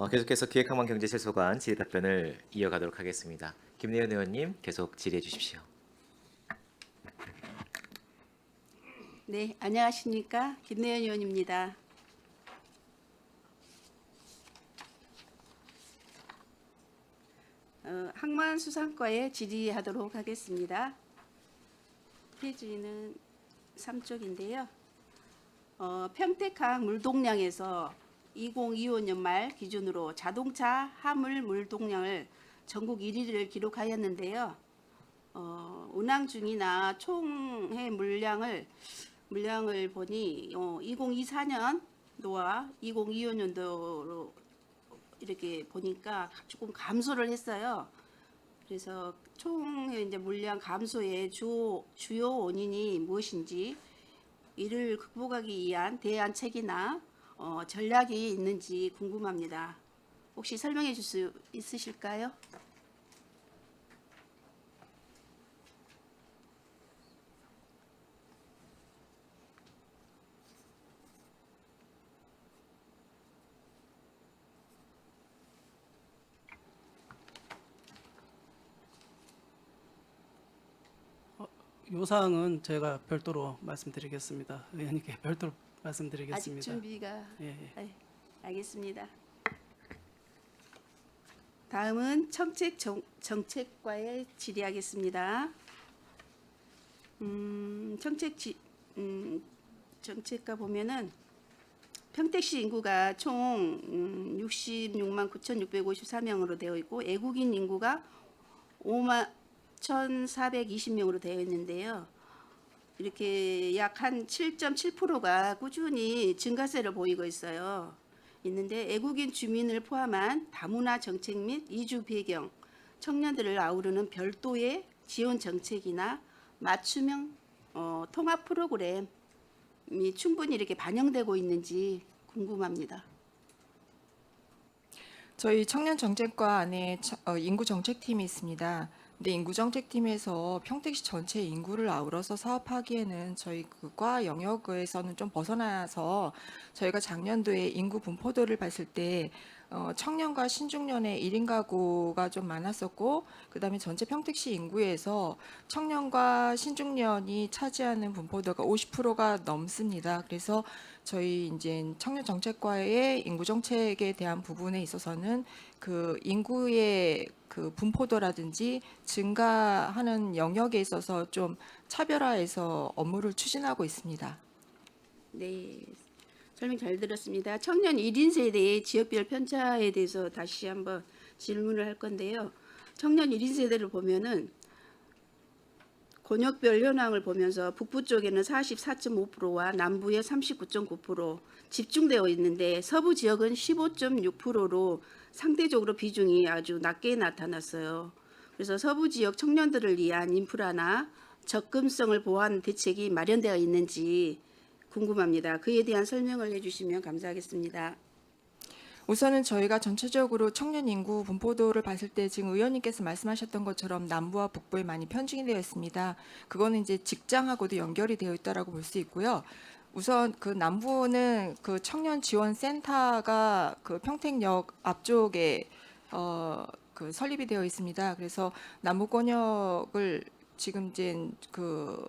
계속해서 기획항만경제실소관 질의 답변을 이어가도록 하겠습니다. 김내연 의원님 계속 질의해 주십시오. 네, 안녕하십니까. 김내연 의원입니다. 항만수산과에 질의하도록 하겠습니다. 페이지는 3쪽인데요. 평택항 물동량에서 2025년 말 기준으로 자동차 화물 물동량을 전국 1위를 기록하였는데요. 운항 중이나 총해 물량을 보니 2024년도와 2025년도로 이렇게 보니까 조금 감소를 했어요. 그래서 총의 이제 물량 감소의 주요 원인이 무엇인지, 이를 극복하기 위한 대안책이나 전략이 있는지 궁금합니다. 혹시 설명해 줄 수 있으실까요? 요 사항은 제가 별도로 말씀드리겠습니다. 의원님께 별도로 아직 말씀드리겠습니다. 준비가 예. 네, 알겠습니다. 다음은 정책과에 질의하겠습니다. 정책과 보면은 평택시 인구가 총 66만 9,654명으로 되어 있고 애국인 인구가 5만 1,420명으로 되어 있는데요. 이렇게 약 한 7.7%가 꾸준히 증가세를 보이고 있는데 애국인 주민을 포함한 다문화 정책 및 이주 배경 청년들을 아우르는 별도의 지원 정책이나 맞춤형 통합 프로그램이 충분히 이렇게 반영되고 있는지 궁금합니다. 저희 청년정책과 안에 인구정책팀이 있습니다. 근데 인구정책팀에서 평택시 전체 인구를 아우러서 사업하기에는 저희 그 과 영역에서는 좀 벗어나서 저희가 작년도에 인구 분포도를 봤을 때 청년과 신중년의 1인 가구가 좀 많았었고, 그다음에 전체 평택시 인구에서 청년과 신중년이 차지하는 분포도가 50%가 넘습니다. 그래서 저희 이제 청년정책과의 인구정책에 대한 부분에 있어서는 그 인구의 그 분포도라든지 증가하는 영역에 있어서 좀 차별화해서 업무를 추진하고 있습니다. 네, 설명 잘 들었습니다. 청년 1인 세대의 지역별 편차에 대해서 다시 한번 질문을 할 건데요. 청년 1인 세대를 보면은 권역별 현황을 보면서 북부 쪽에는 44.5%와 남부에 39.9% 집중되어 있는데 서부 지역은 15.6%로 상대적으로 비중이 아주 낮게 나타났어요. 그래서 서부 지역 청년들을 위한 인프라나 접근성을 보호하는 대책이 마련되어 있는지 궁금합니다. 그에 대한 설명을 해주시면 감사하겠습니다. 우선은 저희가 전체적으로 청년 인구 분포도를 봤을 때 지금 의원님께서 말씀하셨던 것처럼 남부와 북부에 많이 편중이 되어 있습니다. 그거는 이제 직장하고도 연결이 되어 있다라고 볼 수 있고요. 우선 그 남부는 그 청년 지원 센터가 그 평택역 앞쪽에 그 설립이 되어 있습니다. 그래서 남부권역을 지금 이제 그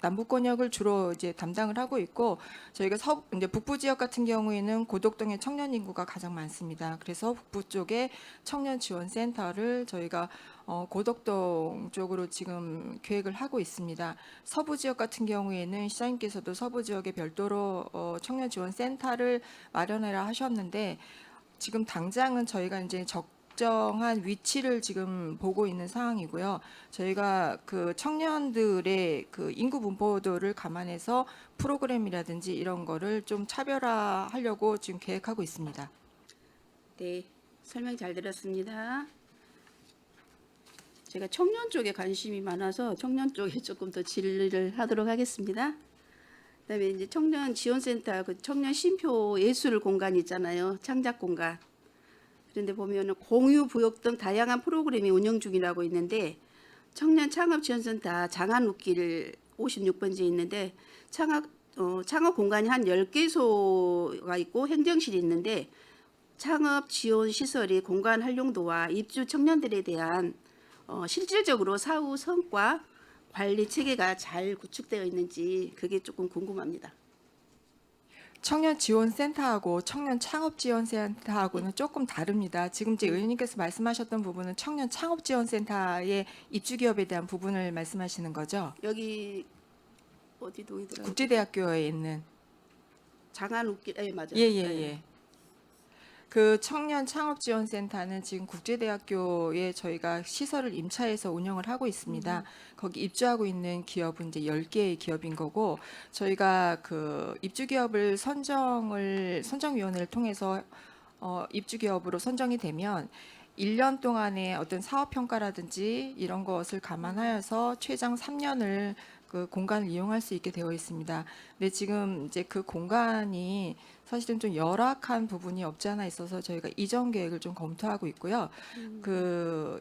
남부권역을 주로 이제 담당을 하고 있고, 저희가 이제 북부 지역 같은 경우에는 고덕동에 청년 인구가 가장 많습니다. 그래서 북부 쪽에 청년 지원 센터를 저희가 고덕동 쪽으로 지금 계획을 하고 있습니다. 서부 지역 같은 경우에는 시장님께서도 서부 지역에 별도로 청년 지원 센터를 마련해라 하셨는데, 지금 당장은 저희가 이제 적정한 위치를 지금 보고 있는 상황이고요. 저희가 그 청년들의 그 인구 분포도를 감안해서 프로그램이라든지 이런 거를 좀 차별화하려고 지금 계획하고 있습니다. 네, 설명 잘 들었습니다. 제가 청년 쪽에 관심이 많아서 청년 쪽에 조금 더 질의를 하도록 하겠습니다. 그다음에 이제 청년 지원센터 그 청년 쉼표 예술 공간 있잖아요. 창작 공간. 그런데 보면은 공유 부역 등 다양한 프로그램이 운영 중이라고 있는데 청년 창업 지원센터 장안웃길 56번지에 있는데 창업 공간이 한 10개소가 있고 행정실이 있는데 창업 지원 시설이 공간 활용도와 입주 청년들에 대한 실질적으로 사후 성과 관리 체계가 잘 구축되어 있는지 그게 조금 궁금합니다. 청년 지원 센터하고 청년 창업 지원 센터하고는 조금 다릅니다. 지금 이제 의원님께서 말씀하셨던 부분은 청년 창업 지원 센터의 입주 기업에 대한 부분을 말씀하시는 거죠? 여기 어디 동이더라고요? 국제대학교에 있는 장안웃길, 맞아요. 예예예. 그 청년 창업 지원 센터는 지금 국제대학교에 저희가 시설을 임차해서 운영을 하고 있습니다. 거기 입주하고 있는 기업은 이제 10개의 기업인 거고 저희가 그 입주 기업을 선정위원회를 통해서 입주 기업으로 선정이 되면 1년 동안의 어떤 사업 평가라든지 이런 것을 감안하여서 최장 3년을 그 공간을 이용할 수 있게 되어 있습니다. 근데 지금 이제 그 공간이 사실은 좀 열악한 부분이 없지 않아 있어서 저희가 이전 계획을 좀 검토하고 있고요. 그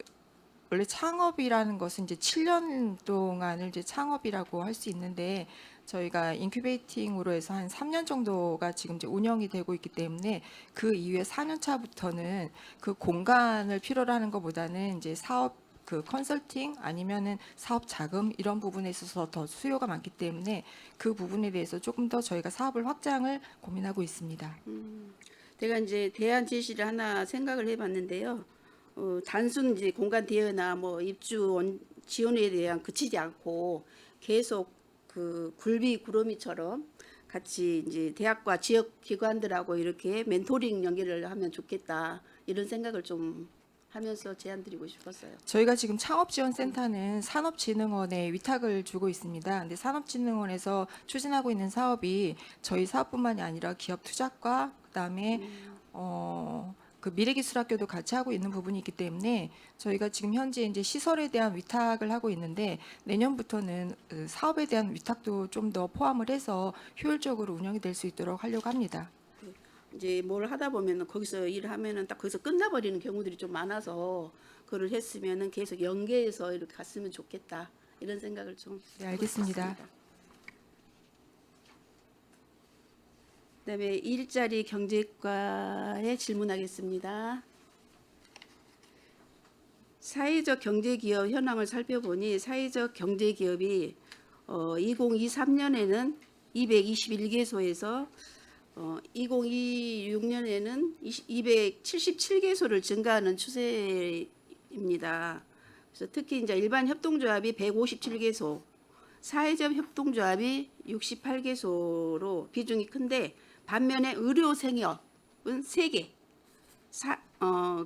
원래 창업이라는 것은 이제 7년 동안을 이제 창업이라고 할 수 있는데 저희가 인큐베이팅으로 해서 한 3년 정도가 지금 이제 운영이 되고 있기 때문에 그 이후에 4년 차부터는 그 공간을 필요로 하는 것보다는 이제 사업 그 컨설팅 아니면은 사업 자금 이런 부분에 있어서 더 수요가 많기 때문에 그 부분에 대해서 조금 더 저희가 사업을 확장을 고민하고 있습니다. 제가 이제 대안 제시를 하나 생각을 해봤는데요. 단순 이제 공간 대여나 뭐 입주 지원에 대한 그치지 않고 계속 그 굴비 구름이처럼 같이 이제 대학과 지역 기관들하고 이렇게 멘토링 연계를 하면 좋겠다 이런 생각을 좀 하면서 제안 드리고 싶었어요. 저희가 지금 창업지원센터는 산업진흥원에 위탁을 주고 있습니다. 근데 산업진흥원에서 추진하고 있는 사업이 저희 사업뿐만이 아니라 기업 투자과 그다음에 그 미래기술학교도 같이 하고 있는 부분이 있기 때문에 저희가 지금 현재 이제 시설에 대한 위탁을 하고 있는데 내년부터는 그 사업에 대한 위탁도 좀 더 포함을 해서 효율적으로 운영이 될 수 있도록 하려고 합니다. 이제 뭘 하다 보면은 거기서 일하면은 딱 거기서 끝나버리는 경우들이 좀 많아서 그걸 했으면은 계속 연계해서 이렇게 갔으면 좋겠다 이런 생각을 좀 네, 알겠습니다. 해봤습니다. 그다음에 일자리 경제과에 질문하겠습니다. 사회적 경제기업 현황을 살펴보니 사회적 경제기업이 2023년에는 221개소에서 2026년에는 277개소를 증가하는 추세입니다. 그래서 특히 이제 일반 협동조합이 157개소, 사회적 협동조합이 68개소로 비중이 큰데 반면에 의료 생협은 3개,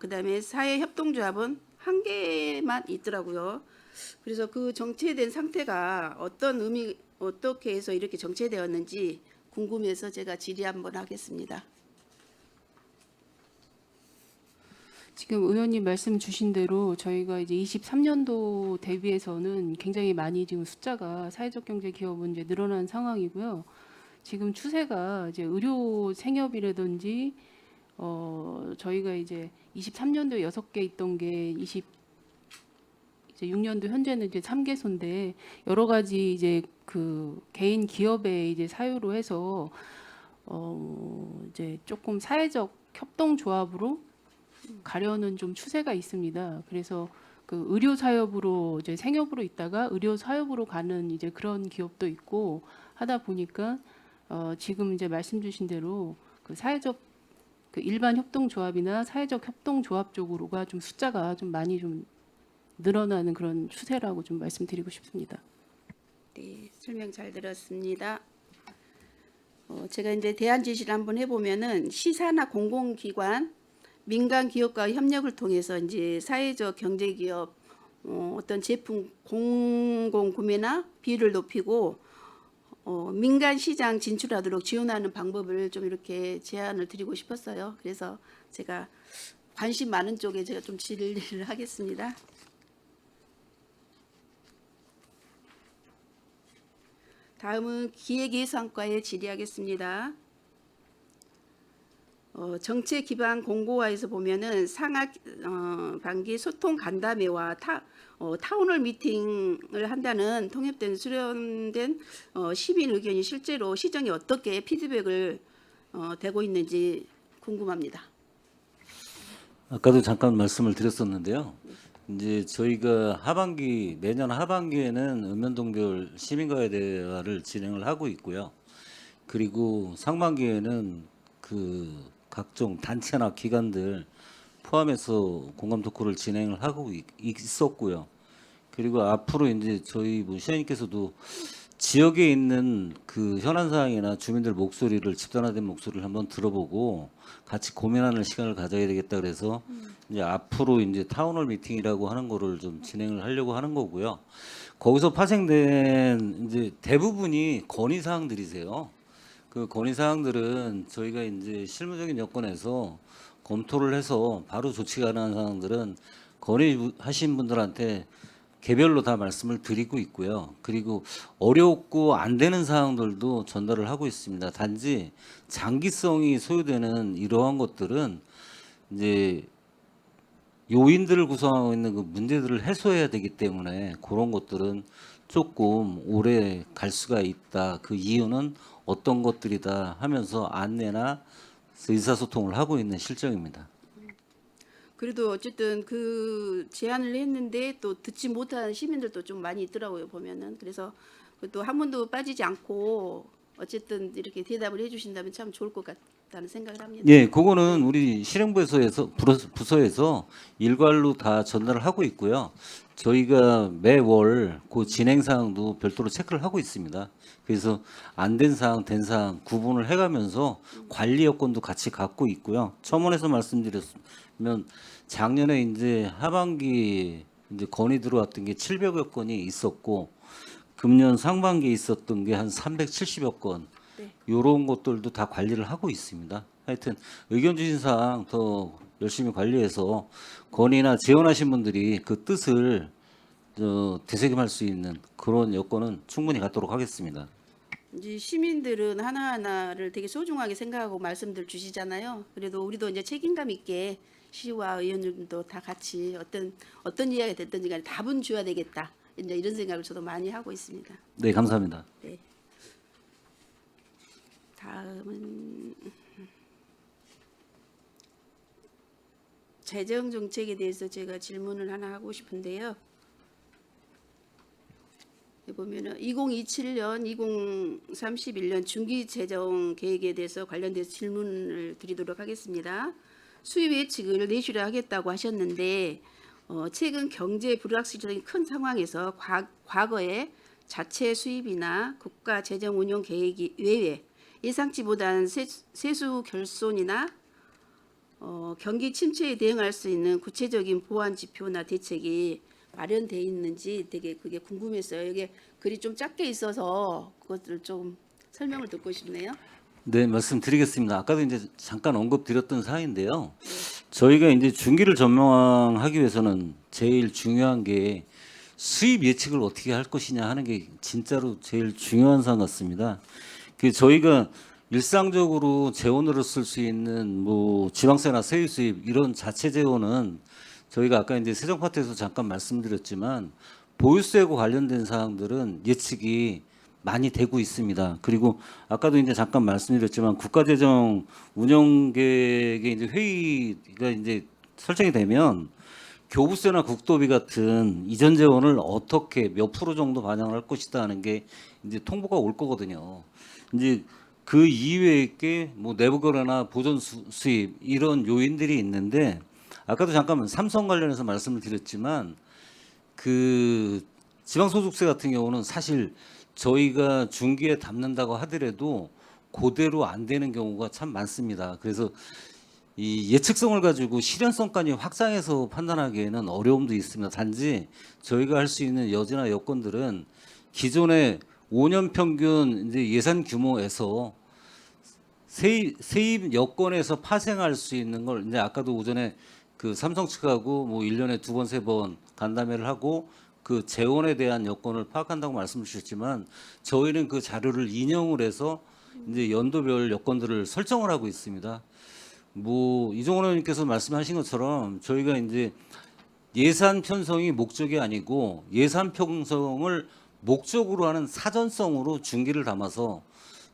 그다음에 사회 협동조합은 1개만 있더라고요. 그래서 그 정체된 상태가 어떻게 해서 이렇게 정체되었는지 궁금해서 제가 질의 한번 하겠습니다. 지금 의원님 말씀 주신 대로 저희가 이제 23년도 대비해서는 굉장히 많이 지금 숫자가 사회적 경제 기업은 이제 늘어난 상황이고요. 지금 추세가 이제 의료 생협이라든지 저희가 이제 23년도에 6개 있던 게 이제 6년도 현재는 이제 3개소인데 여러 가지 이제 그 개인 기업의 이제 사유로 해서 이제 조금 사회적 협동조합으로 가려는 좀 추세가 있습니다. 그래서 그 의료 사협으로 이제 생협으로 있다가 의료 사협으로 가는 이제 그런 기업도 있고 하다 보니까 지금 이제 말씀 주신 대로 그 사회적 그 일반 협동조합이나 사회적 협동조합 쪽으로가 좀 숫자가 좀 많이 좀 늘어나는 그런 추세라고 좀 말씀드리고 싶습니다. 네, 설명 잘 들었습니다. 제가 이제 대안 제시를 한번 해보면은 시사나 공공기관, 민간 기업과 협력을 통해서 이제 사회적 경제기업 어떤 제품 공공 구매나 비율을 높이고 민간 시장 진출하도록 지원하는 방법을 좀 이렇게 제안을 드리고 싶었어요. 그래서 제가 관심 많은 쪽에 제가 좀 질의를 하겠습니다. 다음은 기획예산과에 질의하겠습니다. 정책 기반 공고화에서 보면은 상하반기 소통 간담회와 타운홀 미팅을 한다는 통합된 수렴된 시민 의견이 실제로 시정에 어떻게 피드백을 되고 있는지 궁금합니다. 아까도 잠깐 말씀을 드렸었는데요. 이제 저희가 내년 하반기에는 읍면동별 시민과회 대화를 진행을 하고 있고요. 그리고 상반기에는 그 각종 단체나 기관들 포함해서 공감 토크를 진행을 하고 있었고요. 그리고 앞으로 이제 저희 시장님께서도 지역에 있는 그 현안 사항이나 주민들 목소리를 집단화된 목소리를 한번 들어보고 같이 고민하는 시간을 가져야 되겠다 그래서 이제 앞으로 이제 타운홀 미팅이라고 하는 거를 좀 진행을 하려고 하는 거고요. 거기서 파생된 이제 대부분이 건의 사항들이세요. 그 건의 사항들은 저희가 이제 실무적인 여건에서 검토를 해서 바로 조치 가능한 사항들은 건의하신 분들한테 개별로 다 말씀을 드리고 있고요. 그리고 어렵고 안 되는 사항들도 전달을 하고 있습니다. 단지 장기성이 소요되는 이러한 것들은 이제 요인들을 구성하고 있는 그 문제들을 해소해야 되기 때문에 그런 것들은 조금 오래 갈 수가 있다. 그 이유는 어떤 것들이다 하면서 안내나 의사소통을 하고 있는 실정입니다. 그래도 어쨌든 그 제안을 했는데 또 듣지 못한 시민들도 좀 많이 있더라고요, 보면은. 그래서 또 한 번도 빠지지 않고 어쨌든 이렇게 대답을 해주신다면 참 좋을 것 같다는 생각을 합니다. 예, 그거는 우리 부서에서 일괄로 다 전달을 하고 있고요. 저희가 매월 그 진행 사항도 별도로 체크를 하고 있습니다. 그래서 안 된 사항, 된 사항 구분을 해가면서 관리 여건도 같이 갖고 있고요. 첨언해서 말씀드렸으면 작년에 이제 하반기 이제 건의 들어왔던 게 700여 건이 있었고 금년 상반기에 있었던 게 한 370여 건. 네. 이런 것들도 다 관리를 하고 있습니다. 하여튼 의견 주신 사항 더 열심히 관리해서 건의나 제언하신 분들이 그 뜻을 되새김할 수 있는 그런 여건은 충분히 갖도록 하겠습니다. 이제 시민들은 하나하나를 되게 소중하게 생각하고 말씀들 주시잖아요. 그래도 우리도 이제 책임감 있게 시와 의원님도 다 같이 어떤 이야기가 됐든지 간에 답은 줘야 되겠다. 이제 이런 생각을 저도 많이 하고 있습니다. 네, 감사합니다. 네. 다음은 재정 정책에 대해서 제가 질문을 하나 하고 싶은데요. 보면은 2027년, 2031년 중기 재정 계획에 대해서 관련돼서 질문을 드리도록 하겠습니다. 수입 예측을 내주려 하겠다고 하셨는데 최근 경제 불확실성이 큰 상황에서 과거에 자체 수입이나 국가 재정 운용 계획이 외에 예상치보다는 세수 결손이나 경기 침체에 대응할 수 있는 구체적인 보완 지표나 대책이 마련돼 있는지 되게 그게 궁금했어요. 이게 글이 좀 작게 있어서 그것들을 좀 설명을 듣고 싶네요. 네, 말씀드리겠습니다. 아까도 이제 잠깐 언급드렸던 사항인데요. 저희가 이제 중기를 전망하기 위해서는 제일 중요한 게 수입 예측을 어떻게 할 것이냐 하는 게 진짜로 제일 중요한 사항 같습니다. 그 저희가 일상적으로 재원으로 쓸 수 있는 뭐 지방세나 세유 수입 이런 자체 재원은 저희가 아까 이제 세정 파트에서 잠깐 말씀드렸지만 보유세하고 관련된 사항들은 예측이 많이 되고 있습니다. 그리고 아까도 이제 잠깐 말씀드렸지만 국가재정 운영계획의 이제 회의가 이제 설정이 되면 교부세나 국도비 같은 이전 재원을 어떻게 몇 프로 정도 반영을 할 것이다 하는 게 이제 통보가 올 거거든요. 이제 그 이외의 게 뭐 내부 거래나 보존 수입 이런 요인들이 있는데 아까도 잠깐 삼성 관련해서 말씀을 드렸지만 그 지방소득세 같은 경우는 사실 저희가 중기에 담는다고 하더라도 그대로 안 되는 경우가 참 많습니다. 그래서 이 예측성을 가지고 실현성까지 확장해서 판단하기에는 어려움도 있습니다. 단지 저희가 할 수 있는 여지나 여건들은 기존의 5년 평균 이제 예산 규모에서 세입 여건에서 파생할 수 있는 걸 이제 아까도 오전에 그 삼성 측하고 뭐 1년에 2번, 3번 간담회를 하고 그 재원에 대한 여건을 파악한다고 말씀을 주셨지만 저희는 그 자료를 인용을 해서 이제 연도별 여건들을 설정을 하고 있습니다. 뭐 이종원 의원님께서 말씀하신 것처럼 저희가 이제 예산 편성이 목적이 아니고 예산 편성을 목적으로 하는 사전성으로 중기를 담아서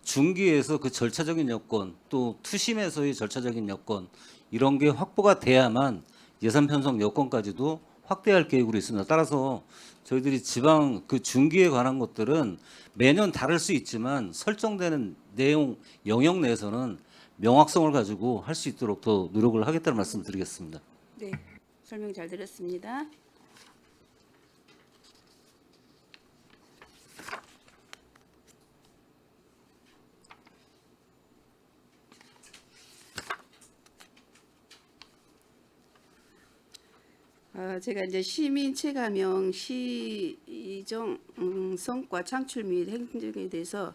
중기에서 그 절차적인 여건 또 투심에서의 절차적인 여건 이런 게 확보가 돼야만 예산 편성 여건까지도 확대할 계획으로 있습니다. 따라서 저희들이 지방 그 중기에 관한 것들은 매년 다를 수 있지만 설정되는 내용 영역 내에서는 명확성을 가지고 할 수 있도록 더 노력을 하겠다는 말씀을 드리겠습니다. 네, 설명 잘 들었습니다. 제가 이제 시민 체감형 시정 성과 창출 및 행정에 대해서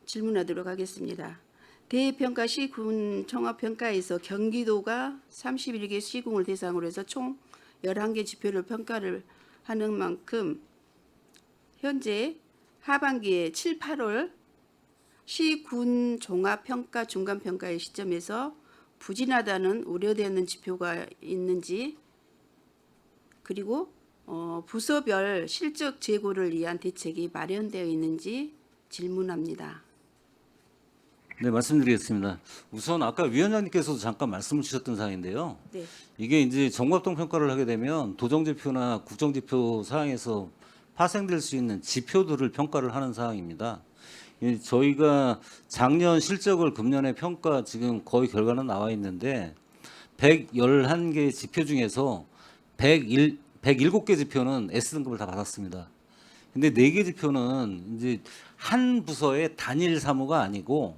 질문하도록 하겠습니다. 대평가 시군 종합평가에서 경기도가 31개 시군을 대상으로 해서 총 11개 지표를 평가를 하는 만큼 현재 하반기에 7, 8월 시군 종합평가 중간평가의 시점에서 부진하다는 우려되는 지표가 있는지, 그리고 부서별 실적 재고를 위한 대책이 마련되어 있는지 질문합니다. 네, 말씀드리겠습니다. 우선 아까 위원장님께서도 잠깐 말씀을 주셨던 사항인데요. 네. 이게 이제 정부합동 평가를 하게 되면 도정지표나 국정지표 사항에서 파생될 수 있는 지표들을 평가를 하는 사항입니다. 저희가 작년 실적을 금년에 평가 지금 거의 결과는 나와 있는데 111개 지표 중에서 107개 지표는 S등급을 다 받았습니다. 근데 4개 지표는 이제 한 부서의 단일 사무가 아니고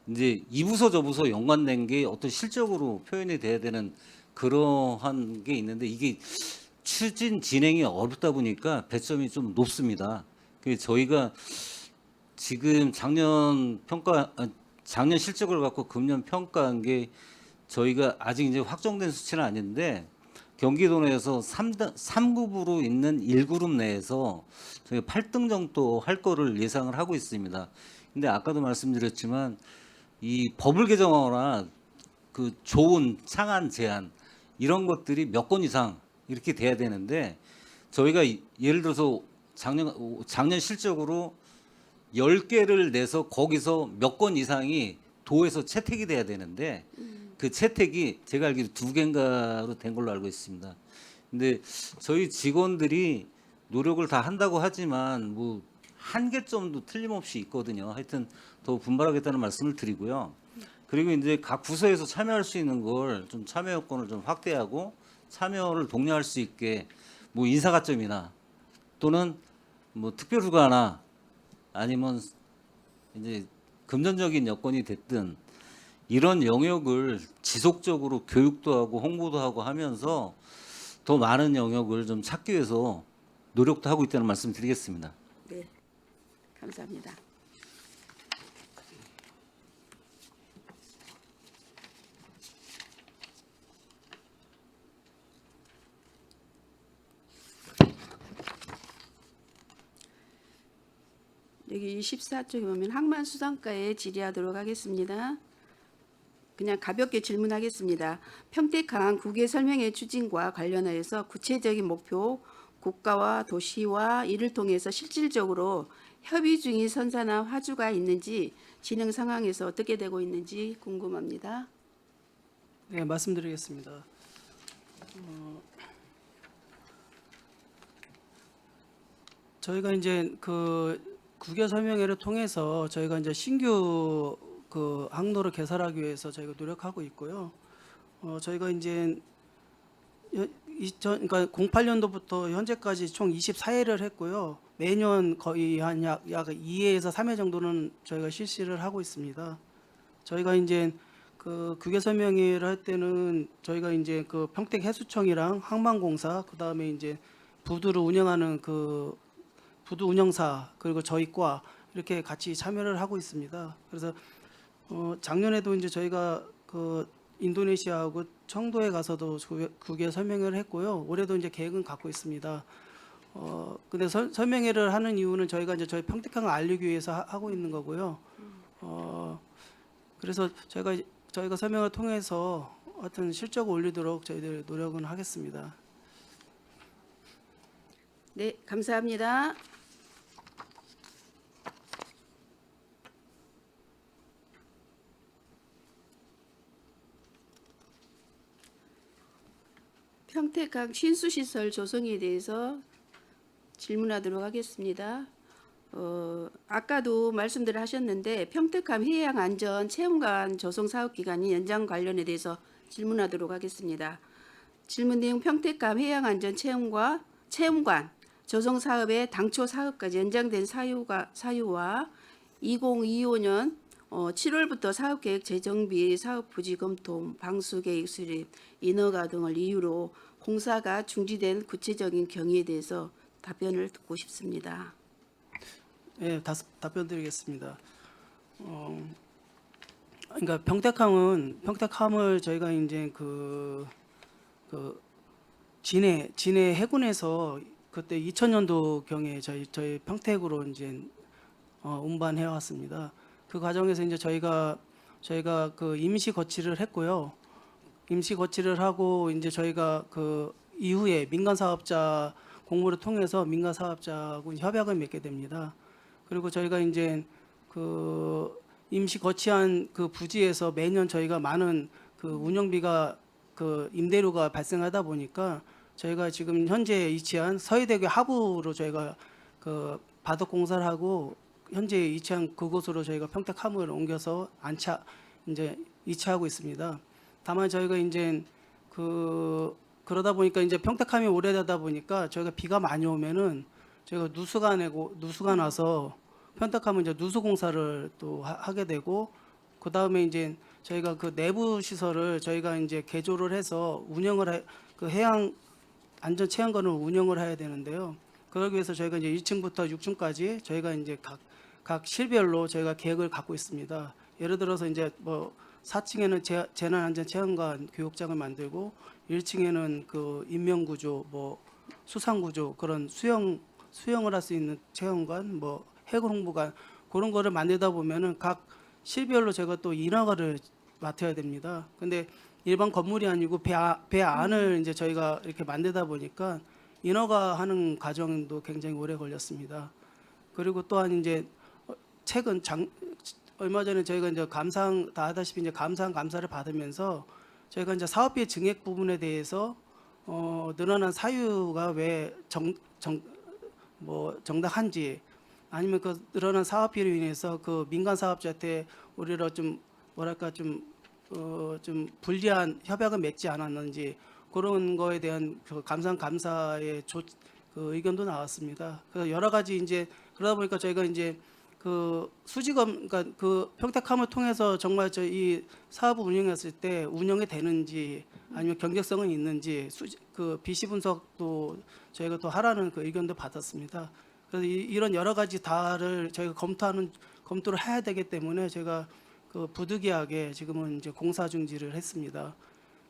이제 이 부서 저 부서 연관된 게 어떤 실적으로 표현이 돼야 되는 그러한 게 있는데 이게 추진 진행이 어렵다 보니까 배점이 좀 높습니다. 그래서 저희가 지금 작년 실적을 갖고 금년 평가한 게 저희가 아직 이제 확정된 수치는 아닌데 경기도 내에서 3급으로 있는 1그룹 내에서 저희가 8등 정도 할 거를 예상을 하고 있습니다. 근데 아까도 말씀드렸지만 이 법을 개정하거나 그 좋은 창안 제안 이런 것들이 몇 건 이상 이렇게 돼야 되는데 저희가 예를 들어서 작년 실적으로 10개를 내서 거기서 몇 건 이상이 도에서 채택이 돼야 되는데 그 채택이 제가 알기로 2개인가로 된 걸로 알고 있습니다. 근데 저희 직원들이 노력을 다 한다고 하지만 뭐 한 개 정도 틀림없이 있거든요. 하여튼 더 분발하겠다는 말씀을 드리고요. 그리고 이제 각 부서에서 참여할 수 있는 걸 좀 참여 여건을 좀 확대하고 참여를 독려할 수 있게 뭐 인사가점이나 또는 뭐 특별휴가나 아니면 이제 금전적인 여건이 됐든 이런 영역을 지속적으로 교육도 하고 홍보도 하고 하면서 더 많은 영역을 좀 찾기 위해서 노력도 하고 있다는 말씀 드리겠습니다. 네, 감사합니다. 여기 14쪽에 보면 항만수산가에 질의하도록 하겠습니다. 그냥 가볍게 질문하겠습니다. 평택항 국외 설명회 추진과 관련하여서 구체적인 목표, 국가와 도시와 이를 통해서 실질적으로 협의 중인 선사나 화주가 있는지 진행 상황에서 어떻게 되고 있는지 궁금합니다. 네, 말씀드리겠습니다. 저희가 이제 그 국외 설명회를 통해서 저희가 이제 신규 그 항로를 개설하기 위해서 저희가 노력하고 있고요. 저희가 이제 그러니까 08년도부터 현재까지 총 24회를 했고요. 매년 거의 한 약 2회에서 3회 정도는 저희가 실시를 하고 있습니다. 저희가 이제 그 국외 설명회를 할 때는 저희가 이제 그 평택 해수청이랑 항만공사 그다음에 이제 부두를 운영하는 그 부두 운영사 그리고 저희 과 이렇게 같이 참여를 하고 있습니다. 그래서 작년에도 이제 저희가 그 인도네시아하고 청도에 가서도 국외 설명회를 했고요. 올해도 이제 계획은 갖고 있습니다. 근데 설명회를 하는 이유는 저희가 이제 저희 평택항을 알리기 위해서 하고 있는 거고요. 그래서 저희가 설명을 통해서 하여튼 실적을 올리도록 저희들 노력은 하겠습니다. 네, 감사합니다. 평택항 신수시설 조성에 대해서 질문하도록 하겠습니다. 아까도 말씀들을 하셨는데 평택항 해양안전 체험관 조성 사업 기간이 연장 관련에 대해서 질문하도록 하겠습니다. 질문 내용 평택항 해양안전 체험관 조성 사업의 당초 사업까지 연장된 사유와 2025년 7월부터 사업계획 재정비, 사업 부지 검토, 방수계획 수립, 인허가 등을 이유로 공사가 중지된 구체적인 경위에 대해서 답변을 듣고 싶습니다. 예, 답변 드리겠습니다. 그러니까 평택함을 저희가 이제 그 진해 해군에서 그때 2000년도 경에 저희 평택으로 이제 운반해 왔습니다. 그 과정에서 이제 저희가 그 임시 거치를 했고요. 임시 거치를 하고 이제 저희가 그 이후에 민간 사업자 공모를 통해서 민간 사업자하고 협약을 맺게 됩니다. 그리고 저희가 이제 그 임시 거치한 그 부지에서 매년 저희가 많은 그 운영비가 그 임대료가 발생하다 보니까 저희가 지금 현재 위치한 서해대교 하부로 저희가 그 바둑 공사를 하고 현재 위치한 그곳으로 저희가 평택함을 옮겨서 이제 이체하고 있습니다. 다만 저희가 이제 그러다 보니까 이제 평택함이 오래되다 보니까 저희가 비가 많이 오면은 저희가 누수가 나서 평택함은 이제 누수 공사를 또 하게 되고 그 다음에 이제 저희가 그 내부 시설을 저희가 이제 개조를 해서 그 해양 안전 체험관을 운영을 해야 되는데요. 그러기 위해서 저희가 이제 1층부터 6층까지 저희가 이제 각 실별로 저희가 계획을 갖고 있습니다. 예를 들어서 이제 뭐 4층에는 재난안전체험관 교육장을 만들고 1층에는 그 인명구조, 뭐 수상구조 그런 수영을 할 수 있는 체험관, 뭐 해군 홍보관 그런 거를 만들다 보면은 각 실별로 제가 또 인허가를 맡아야 됩니다. 근데 일반 건물이 아니고 배 안을 이제 저희가 이렇게 만들다 보니까 인허가하는 과정도 굉장히 오래 걸렸습니다. 그리고 또한 이제 최근 얼마 전에 저희가 이제 다 아다시피 이제 감사를 받으면서 저희가 이제 사업비 증액 부분에 대해서 늘어난 사유가 왜 정당한지 아니면 그 늘어난 사업비로 인해서 그 민간 사업자한테 오히려 좀 뭐랄까 좀 불리한 협약을 맺지 않았는지 그런 거에 대한 그 감사의 그 의견도 나왔습니다. 그래서 여러 가지 이제 그러다 보니까 저희가 이제 그 그러니까 그 평택함을 통해서 정말 이 사업을 운영했을 때 운영이 되는지 아니면 경제성은 있는지 그 비시 분석도 저희가 또 하라는 그 의견도 받았습니다. 그래서 이런 여러 가지 다를 저희가 검토를 해야 되기 때문에 제가 그 부득이하게 지금은 이제 공사 중지를 했습니다.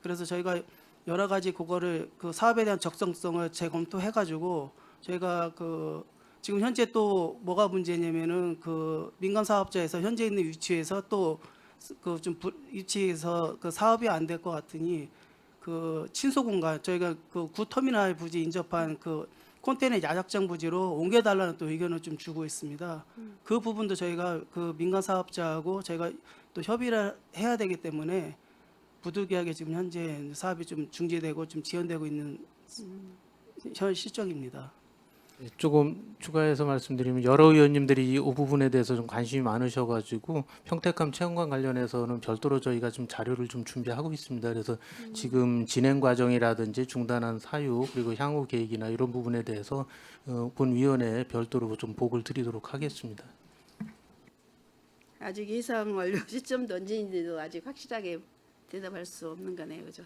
그래서 저희가 여러 가지 그거를 그 사업에 대한 적성성을 재검토해 가지고 저희가 그 지금 현재 또 뭐가 문제냐면은 그 민간 사업자에서 현재 있는 위치에서 또 그 좀 위치에서 그 사업이 안 될 것 같으니 그 친소 공간 저희가 그 구터미널 부지 인접한 그 컨테이너 야작장 부지로 옮겨달라는 또 의견을 좀 주고 있습니다. 그 부분도 저희가 그 민간 사업자하고 저희가 또 협의를 해야 되기 때문에 부득이하게 지금 현재 사업이 좀 중지되고 좀 지연되고 있는 현 실정입니다. 조금 추가해서 말씀드리면 여러 의원님들이 이 부분에 대해서 좀 관심이 많으셔가지고 평택함 체험관 관련해서는 별도로 저희가 좀 자료를 좀 준비하고 있습니다. 그래서 지금 진행 과정이라든지 중단한 사유 그리고 향후 계획이나 이런 부분에 대해서 본위원회에 별도로 좀 보고를 드리도록 하겠습니다. 아직 예상 완료 시점도 언제인지도 아직 확실하게 대답할 수 없는 거네요, 그죠?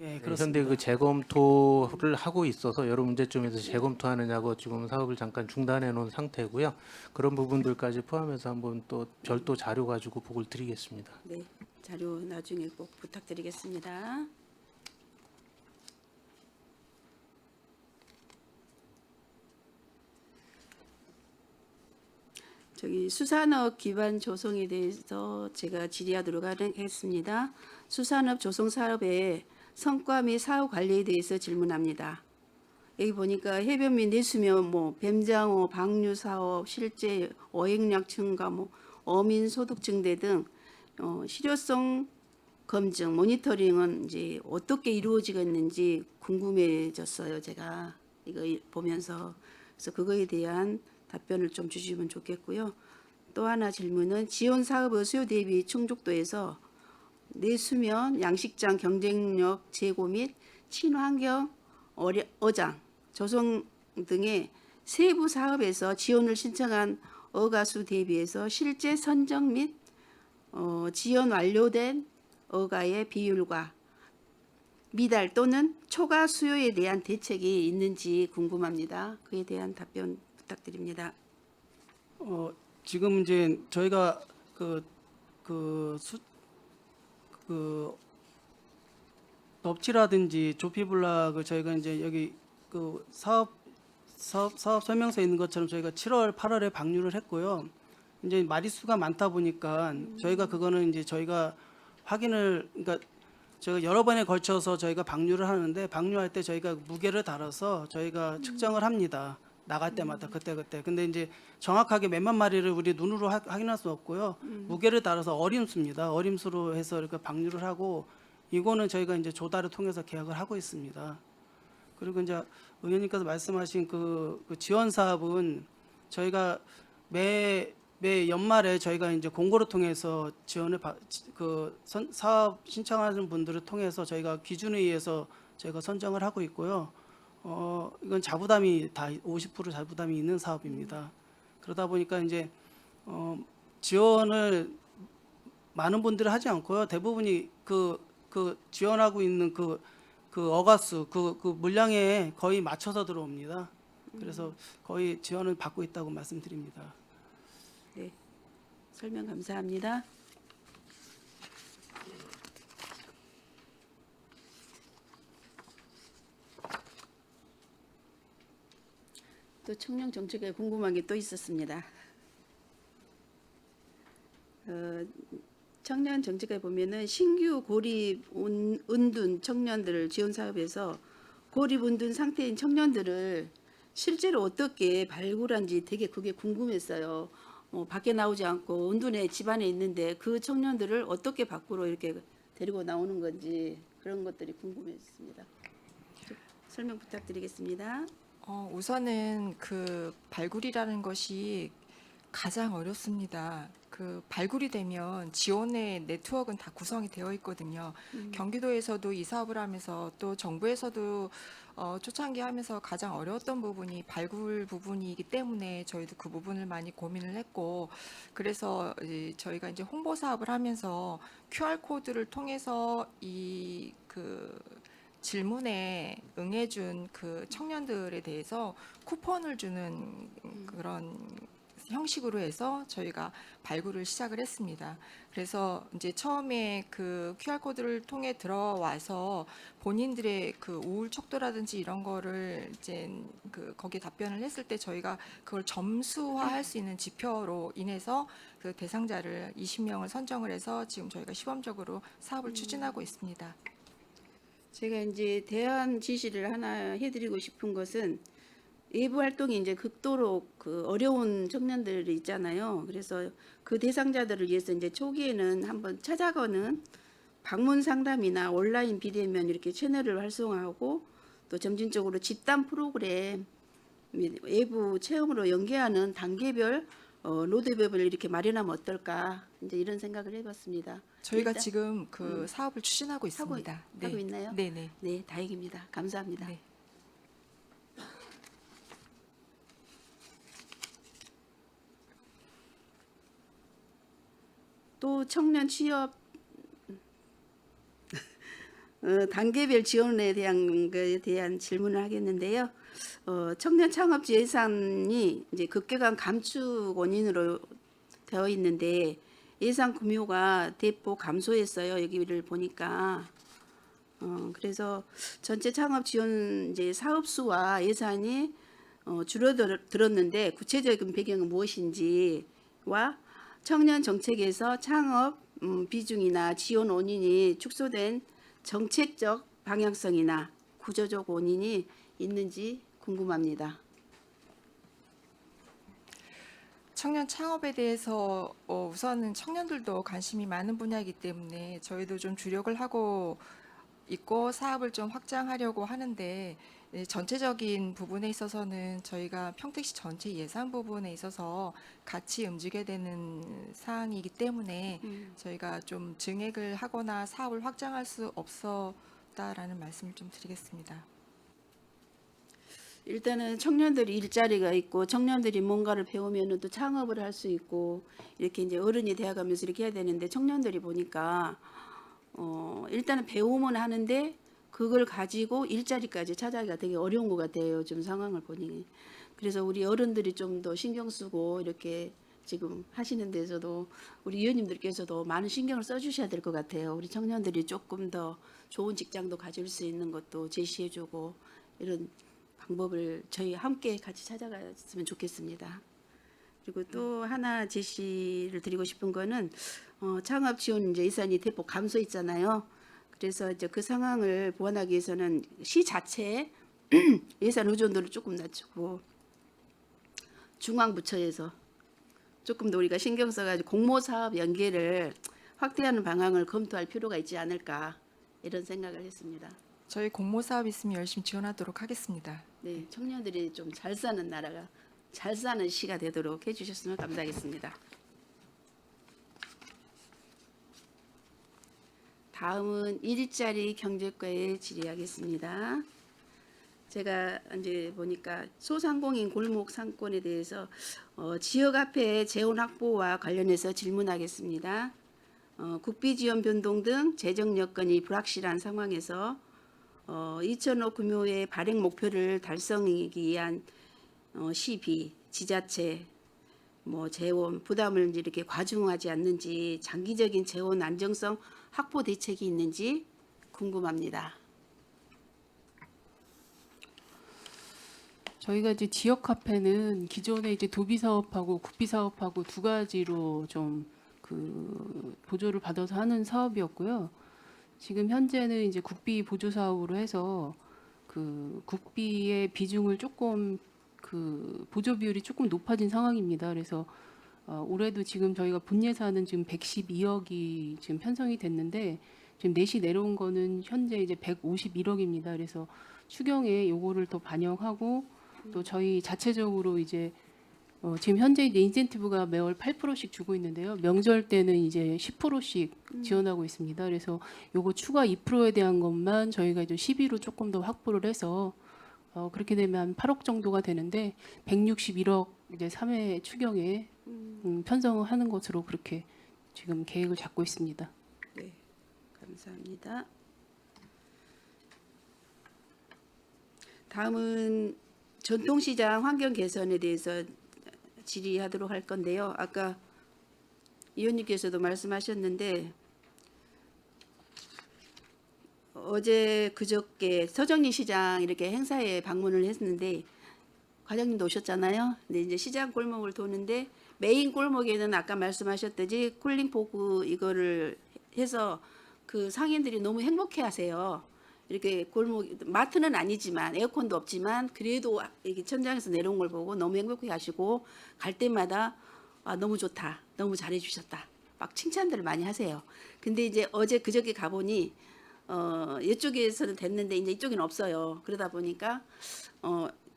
예, 현재 그렇습니다. 그 재검토를 하고 있어서 여러 문제점에서 재검토하느냐고 지금 사업을 잠깐 중단해 놓은 상태고요. 그런 부분들까지 포함해서 한번 또 별도 자료 가지고 보고를 드리겠습니다. 네, 자료 나중에 꼭 부탁드리겠습니다. 수산업 기반 조성에 대해서 제가 질의하도록 하겠습니다. 수산업 조성 사업의 성과 및 사후 관리에 대해서 질문합니다. 여기 보니까 해변 및 내수면 뱀장어, 방류 사업, 실제 어획량 증가, 어민 소득 증대 등 실효성 검증, 모니터링은 이제 어떻게 이루어지겠는지 궁금해졌어요. 제가 이거 보면서. 그래서 그거에 대한 답변을 좀 주시면 좋겠고요. 또 하나 질문은 지원 사업의 수요 대비 충족도에서 내수면, 양식장 경쟁력 제고 및 친환경 어장 조성 등의 세부 사업에서 지원을 신청한 어가수 대비해서 실제 선정 및 지원 완료된 어가의 비율과 미달 또는 초과 수요에 대한 대책이 있는지 궁금합니다. 그에 대한 답변 부탁드립니다. 지금 이제 저희가 넙치라든지 조피블락을 저희가 이제 여기 그 사업 설명서에 있는 것처럼 저희가 7월, 8월에 방류를 했고요. 이제 마리수가 많다 보니까 저희가 그거는 이제 저희가 확인을, 그러니까 저희가 여러 번에 걸쳐서 저희가 방류를 하는데, 방류할 때 저희가 무게를 달아서 저희가 측정을 합니다. 나갈 때마다 그때. 근데 이제 정확하게 몇만 마리를 우리 눈으로 확인할 수 없고요. 무게를 달아서 어림수입니다. 어림수로 해서 이렇게 방류를 하고, 이거는 저희가 이제 조달을 통해서 계약을 하고 있습니다. 그리고 이제 의원님께서 말씀하신 그 지원 사업은 저희가 매 연말에 저희가 이제 공고를 통해서 지원을 사업 신청하는 분들을 통해서 저희가 기준에 의해서 저희가 선정을 하고 있고요. 이건 자부담이 다 50% 자부담이 있는 사업입니다. 그러다 보니까 이제 지원을 많은 분들이 하지 않고요. 대부분이 그 지원하고 있는 그 어가수 그 물량에 거의 맞춰서 들어옵니다. 그래서 거의 지원을 받고 있다고 말씀드립니다. 네, 설명 감사합니다. 또 청년 정책에 궁금한 게 또 있었습니다. 청년 정책에 보면은 신규 고립 은둔 청년들 지원 사업에서 고립 은둔 상태인 청년들을 실제로 어떻게 발굴한지 되게 그게 궁금했어요. 밖에 나오지 않고 은둔에 집안에 있는데 그 청년들을 어떻게 밖으로 이렇게 데리고 나오는 건지 그런 것들이 궁금했습니다. 좀 설명 부탁드리겠습니다. 우선은 그 발굴이라는 것이 가장 어렵습니다. 그 발굴이 되면 지원의 네트워크는 다 구성이 되어 있거든요. 경기도에서도 이 사업을 하면서 또 정부에서도 초창기 하면서 가장 어려웠던 부분이 발굴 부분이기 때문에 저희도 그 부분을 많이 고민을 했고, 그래서 저희가 이제 홍보 사업을 하면서 QR 코드를 통해서 이 질문에 응해준 그 청년들에 대해서 쿠폰을 주는 그런 형식으로 해서 저희가 발굴을 시작을 했습니다. 그래서 이제 처음에 그 QR 코드를 통해 들어와서 본인들의 그 우울 척도라든지 이런 거를 이제 거기에 답변을 했을 때 저희가 그걸 점수화할 수 있는 지표로 인해서 그 대상자를 20명을 선정을 해서 지금 저희가 시범적으로 사업을 추진하고 있습니다. 제가 이제 대안 지시를 하나 해드리고 싶은 것은 외부 활동이 이제 극도로 그 어려운 청년들이 있잖아요. 그래서 그 대상자들을 위해서 이제 초기에는 한번 찾아가는 방문 상담이나 온라인 비대면 이렇게 채널을 활성화하고 또 점진적으로 집단 프로그램 외부 체험으로 연계하는 단계별 로드맵을 이렇게 마련하면 어떨까 이제 이런 생각을 해봤습니다. 저희가 일단 지금 그 사업을 추진하고 있습니다. 하고 있나요? 네네. 네, 다행입니다. 감사합니다. 네. 또 청년 취업 단계별 지원에 대한 거에 대한 질문을 하겠는데요. 청년 창업지 예산이 이제 급격한 감축 원인으로 되어 있는데 예산 규모가 대폭 감소했어요. 여기를 보니까. 그래서 전체 창업 지원 이제 사업 수와 예산이 줄어들었는데 구체적인 배경은 무엇인지와 청년 정책에서 창업 비중이나 지원 원인이 축소된 정책적 방향성이나 구조적 원인이 있는지 궁금합니다. 청년 창업에 대해서 우선은 청년들도 관심이 많은 분야이기 때문에 저희도 좀 주력을 하고 있고 사업을 좀 확장하려고 하는데 전체적인 부분에 있어서는 저희가 평택시 전체 예산 부분에 있어서 같이 움직여야 되는 사항이기 때문에 저희가 좀 증액을 하거나 사업을 확장할 수 없었다라는 말씀을 좀 드리겠습니다. 일단은 청년들이 일자리가 있고 청년들이 뭔가를 배우면은 또 창업을 할 수 있고 이렇게 이제 어른이 되어가면서 이렇게 해야 되는데 청년들이 보니까 일단은 배우면 하는데 그걸 가지고 일자리까지 찾아가기가 되게 어려운 것 같아요. 좀 상황을 보니. 그래서 우리 어른들이 좀 더 신경 쓰고 이렇게 지금 하시는 데서도 우리 위원님들께서도 많은 신경을 써주셔야 될 것 같아요. 우리 청년들이 조금 더 좋은 직장도 가질 수 있는 것도 제시해주고 이런 방법을 저희 함께 같이 찾아갔으면 좋겠습니다. 그리고 또 하나 제시를 드리고 싶은 거는 창업 지원 이제 예산이 대폭 감소 있잖아요. 그래서 이제 그 상황을 보완하기 위해서는 시 자체에 예산 의존도를 조금 낮추고 중앙부처에서 조금 더 우리가 신경 써가지고 공모사업 연계를 확대하는 방향을 검토할 필요가 있지 않을까 이런 생각을 했습니다. 저희 공모 사업 있으면 열심히 지원하도록 하겠습니다. 네, 청년들이 좀 잘 사는 나라가 잘 사는 시가 되도록 해주셨으면 감사하겠습니다. 다음은 일자리 경제과에 질의하겠습니다. 제가 이제 보니까 소상공인 골목 상권에 대해서 지역 화폐 재원 확보와 관련해서 질문하겠습니다. 국비 지원 변동 등 재정 여건이 불확실한 상황에서 2,000억 규모의 발행 목표를 달성하기 위한 시비, 지자체, 재원 부담을 이렇게 과중하지 않는지 장기적인 재원 안정성 확보 대책이 있는지 궁금합니다. 저희가 이제 지역 카페는 기존에 이제 도비 사업하고 국비 사업하고 두 가지로 좀 그 보조를 받아서 하는 사업이었고요. 지금 현재는 이제 국비 보조 사업으로 해서 그 국비의 비중을 조금 그 보조 비율이 조금 높아진 상황입니다. 그래서 올해도 지금 저희가 본 예산은 지금 112억이 지금 편성이 됐는데 지금 넷이 내려온 거는 현재 이제 151억입니다. 그래서 추경에 요거를 더 반영하고 또 저희 자체적으로 이제 지금 현재 이제 인센티브가 매월 8%씩 주고 있는데요. 명절 때는 이제 10%씩 지원하고 있습니다. 그래서 요거 추가 2%에 대한 것만 저희가 이제 12로 조금 더 확보를 해서 그렇게 되면 한 8억 정도가 되는데 161억 이제 3회 추경에 편성하는 것으로 그렇게 지금 계획을 잡고 있습니다. 네, 감사합니다. 다음은 전통시장 환경 개선에 대해서 질의하도록 할 건데요. 아까 위원님께서도 말씀하셨는데 어제 그저께 서정리 시장 이렇게 행사에 방문을 했는데 과장님도 오셨잖아요. 근데 이제 시장 골목을 도는데 메인 골목에는 아까 말씀하셨듯이 쿨링포크 이거를 해서 그 상인들이 너무 행복해하세요. 이렇게 골목 마트는 아니지만 에어컨도 없지만 그래도 이렇게 천장에서 내려온 걸 보고 너무 행복해하시고 갈 때마다 너무 좋다, 너무 잘해주셨다, 막 칭찬들을 많이 하세요. 근데 이제 어제 그저께 가보니 이쪽에서는 됐는데 이제 이쪽에는 없어요. 그러다 보니까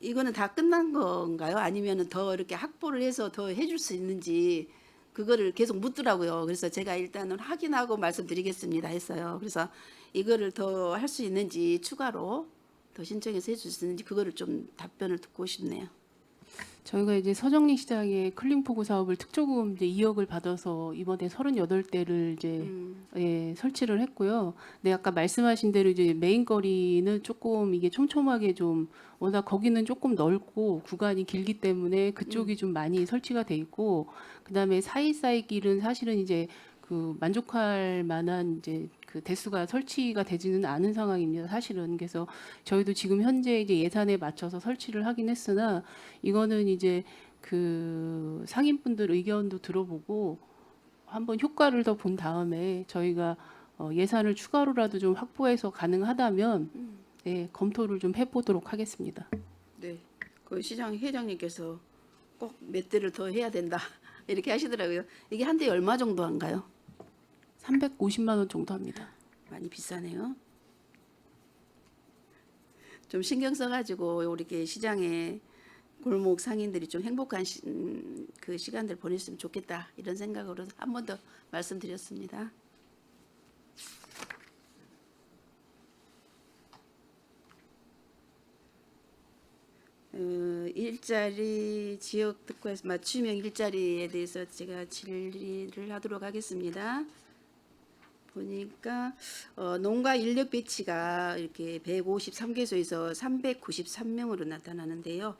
이거는 다 끝난 건가요? 아니면은 더 이렇게 확보를 해서 더 해줄 수 있는지 그거를 계속 묻더라고요. 그래서 제가 일단은 확인하고 말씀드리겠습니다 했어요. 그래서 이거를 더 할 수 있는지 추가로 더 신청해서 해줄 수 있는지 그거를 좀 답변을 듣고 싶네요. 저희가 이제 서정리 시장에 클링포구 사업을 특조금 이제 2억을 받아서 이번에 38대를 이제 예, 설치를 했고요. 네, 아까 말씀하신 대로 이제 메인 거리는 조금 이게 촘촘하게 좀 워낙 거기는 조금 넓고 구간이 길기 때문에 그쪽이 좀 많이 설치가 돼 있고 그다음에 사이사이 길은 사실은 이제 그 만족할 만한 이제 그 대수가 설치가 되지는 않은 상황입니다. 사실은 그래서 저희도 지금 현재 이제 예산에 맞춰서 설치를 하긴 했으나 이거는 이제 그 상인분들 의견도 들어보고 한번 효과를 더 본 다음에 저희가 예산을 추가로라도 좀 확보해서 가능하다면 네, 검토를 좀 해보도록 하겠습니다. 네, 그 시장 회장님께서 꼭 몇 대를 더 해야 된다 이렇게 하시더라고요. 이게 한 대에 얼마 정도 한가요? 350만 원 정도 합니다. 많이 비싸네요. 좀 신경 써가지고 이렇게 시장에 골목 상인들이 좀 행복한 그 시간들 보냈으면 좋겠다 이런 생각으로 한 번 더 말씀드렸습니다. 일자리 지역 특화에서 맞춤형 일자리에 대해서 제가 질의를 하도록 하겠습니다. 보니까 농가 인력 배치가 이렇게 153개소에서 393명으로 나타나는데요.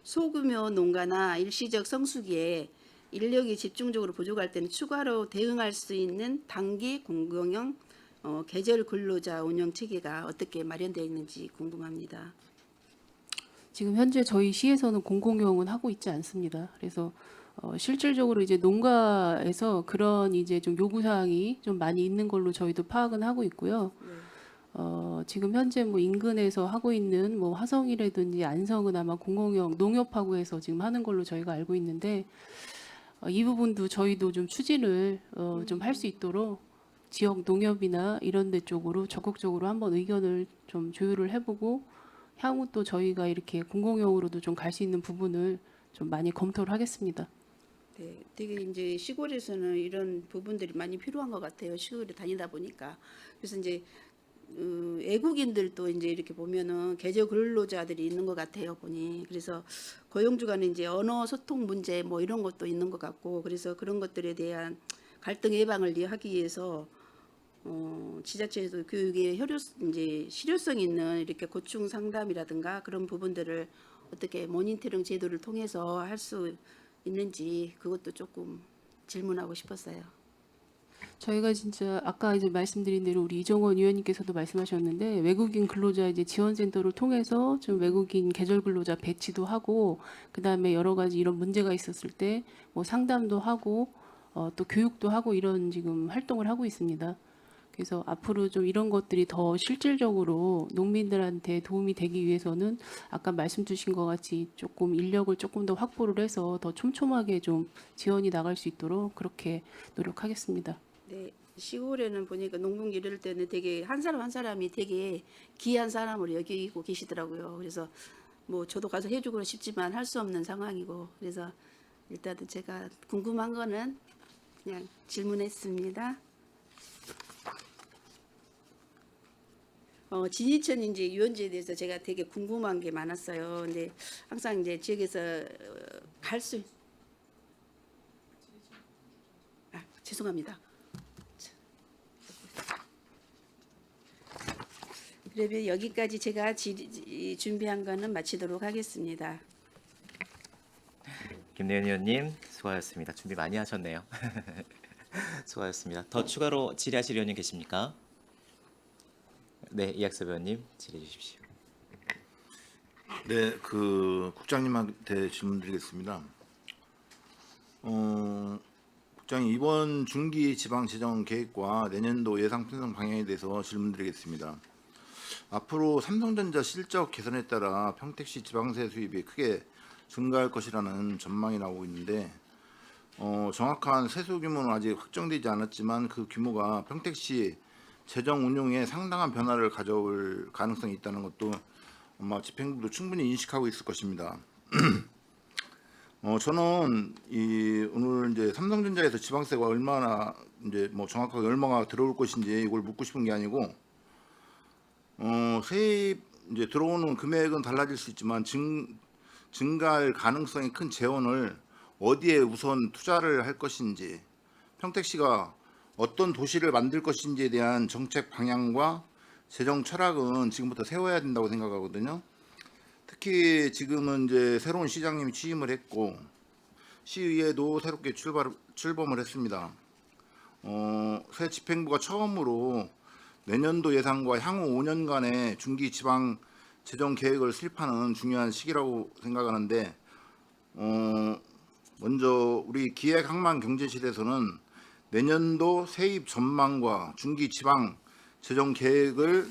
소규모 농가나 일시적 성수기에 인력이 집중적으로 부족할 때는 추가로 대응할 수 있는 단기 공공형 계절 근로자 운영 체계가 어떻게 마련되어 있는지 궁금합니다. 지금 현재 저희 시에서는 공공용은 하고 있지 않습니다. 그래서 실질적으로 이제 농가에서 그런 이제 좀 요구 사항이 좀 많이 있는 걸로 저희도 파악은 하고 있고요. 지금 현재 뭐 인근에서 하고 있는 뭐 화성이라든지 안성은 아마 공공용 농협하고 해서 지금 하는 걸로 저희가 알고 있는데 이 부분도 저희도 좀 추진을 좀 할 수 있도록 지역 농협이나 이런 데 쪽으로 적극적으로 한번 의견을 좀 조율을 해보고 향후 또 저희가 이렇게 공공용으로도 좀 갈 수 있는 부분을 좀 많이 검토를 하겠습니다. 네, 되게 이제 시골에서는 이런 부분들이 많이 필요한 것 같아요. 시골에 다니다 보니까. 그래서 이제 외국인들도 이제 이렇게 보면은 계절 근로자들이 있는 것 같아요, 보니. 그래서 고용주 간에 이제 언어 소통 문제 뭐 이런 것도 있는 것 같고, 그래서 그런 것들에 대한 갈등 예방을 하기 위해서 지자체에서 교육에 이제 실효성 있는 이렇게 고충 상담이라든가 그런 부분들을 어떻게 모니터링 제도를 통해서 할 수 있는지 그것도 조금 질문하고 싶었어요. 저희가 진짜 아까 이제 말씀드린 대로 우리 이정원 위원님께서도 말씀하셨는데 외국인 근로자 이제 지원센터를 통해서 좀 외국인 계절 근로자 배치도 하고 그다음에 여러 가지 이런 문제가 있었을 때 뭐 상담도 하고 또 교육도 하고 이런 지금 활동을 하고 있습니다. 그래서 앞으로 좀 이런 것들이 더 실질적으로 농민들한테 도움이 되기 위해서는 아까 말씀 주신 것 같이 조금 인력을 조금 더 확보를 해서 더 촘촘하게 좀 지원이 나갈 수 있도록 그렇게 노력하겠습니다. 네, 시골에는 보니까 농경 이럴 때는 되게 한 사람 한 사람이 되게 귀한 사람으로 여기고 계시더라고요. 그래서 뭐 저도 가서 해주고 싶지만 할 수 없는 상황이고 그래서 일단은 제가 궁금한 거는 그냥 질문했습니다. 진이천 이제 유원지에 대해서 제가 되게 궁금한 게 많았어요. 근데 항상 이제 지역에서 죄송합니다. 그러면 여기까지 제가 준비한 거는 마치도록 하겠습니다. 김내연 의원님 수고하셨습니다. 준비 많이 하셨네요. 수고하셨습니다. 더 추가로 질의하실 의원님 계십니까? 네, 이학섭 의원님 질의해 주십시오. 네, 국장님한테 질문드리겠습니다. 국장님 이번 중기 지방 재정 계획과 내년도 예상 편성 방향에 대해서 질문드리겠습니다. 앞으로 삼성전자 실적 개선에 따라 평택시 지방세 수입이 크게 증가할 것이라는 전망이 나오고 있는데 정확한 세수 규모는 아직 확정되지 않았지만 그 규모가 평택시 재정 운용에 상당한 변화를 가져올 가능성이 있다는 것도 아마 집행부도 충분히 인식하고 있을 것입니다. 저는 오늘 이제 삼성전자에서 지방세가 얼마나 이제 뭐 정확하게 얼마가 들어올 것인지 이걸 묻고 싶은 게 아니고 세입 이제 들어오는 금액은 달라질 수 있지만 증가할 가능성이 큰 재원을 어디에 우선 투자를 할 것인지 평택시가 어떤 도시를 만들 것인지에 대한 정책 방향과 재정 철학은 지금부터 세워야 된다고 생각하거든요. 특히 지금은 이제 새로운 시장님이 취임을 했고 시의회도 새롭게 출범을 했습니다. 새 집행부가 처음으로 내년도 예산과 향후 5년간의 중기 지방 재정 계획을 수립하는 중요한 시기라고 생각하는데 먼저 우리 기획항만경제실에서는 내년도 세입 전망과 중기 지방 재정 계획을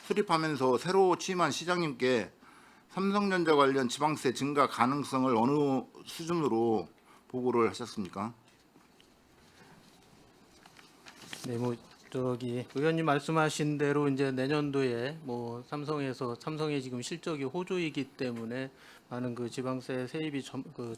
수립하면서 새로 취임한 시장님께 삼성전자 관련 지방세 증가 가능성을 어느 수준으로 보고를 하셨습니까? 네, 뭐 저기 의원님 말씀하신 대로 이제 내년도에 뭐 삼성의 지금 실적이 호조이기 때문에 많은 그 지방세 세입이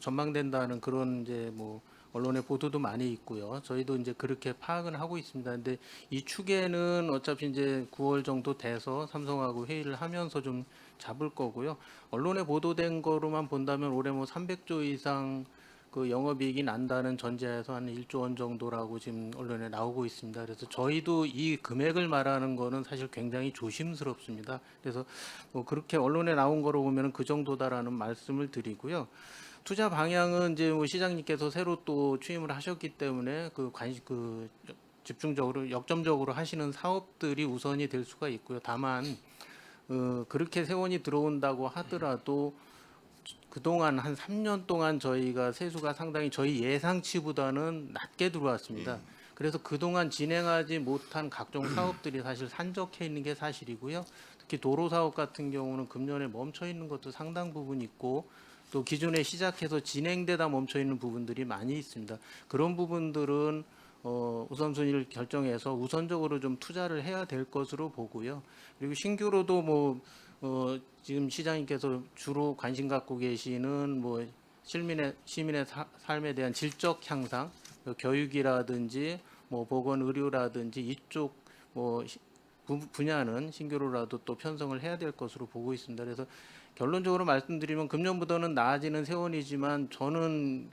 전망된다는 그런 이제 뭐 언론의 보도도 많이 있고요. 저희도 이제 그렇게 파악은 하고 있습니다. 근데 이 추계는 어차피 이제 9월 정도 돼서 삼성하고 회의를 하면서 좀 잡을 거고요. 언론에 보도된 거로만 본다면 올해 뭐 300조 이상 그 영업이익이 난다는 전제에서 한 1조 원 정도라고 지금 언론에 나오고 있습니다. 그래서 저희도 이 금액을 말하는 거는 사실 굉장히 조심스럽습니다. 그래서 뭐 그렇게 언론에 나온 거로 보면은 그 정도다라는 말씀을 드리고요. 투자 방향은 이제 뭐 시장님께서 새로 또 취임을 하셨기 때문에 집중적으로 역점적으로 하시는 사업들이 우선이 될 수가 있고요. 다만 그렇게 세원이 들어온다고 하더라도 그동안 한 3년 동안 저희가 세수가 상당히 저희 예상치보다는 낮게 들어왔습니다. 그래서 그동안 진행하지 못한 각종 사업들이 사실 산적해 있는 게 사실이고요. 특히 도로 사업 같은 경우는 금년에 멈춰 있는 것도 상당 부분 있고 또 기존에 시작해서 진행되다 멈춰 있는 부분들이 많이 있습니다. 그런 부분들은 우선순위를 결정해서 우선적으로 좀 투자를 해야 될 것으로 보고요. 그리고 신규로도 지금 시장님께서 주로 관심 갖고 계시는 시민의 삶에 대한 질적 향상, 교육이라든지 보건 의료라든지 이쪽 분야는 신규로라도 또 편성을 해야 될 것으로 보고 있습니다. 그래서 결론적으로 말씀드리면 금년보다는 나아지는 세원이지만 저는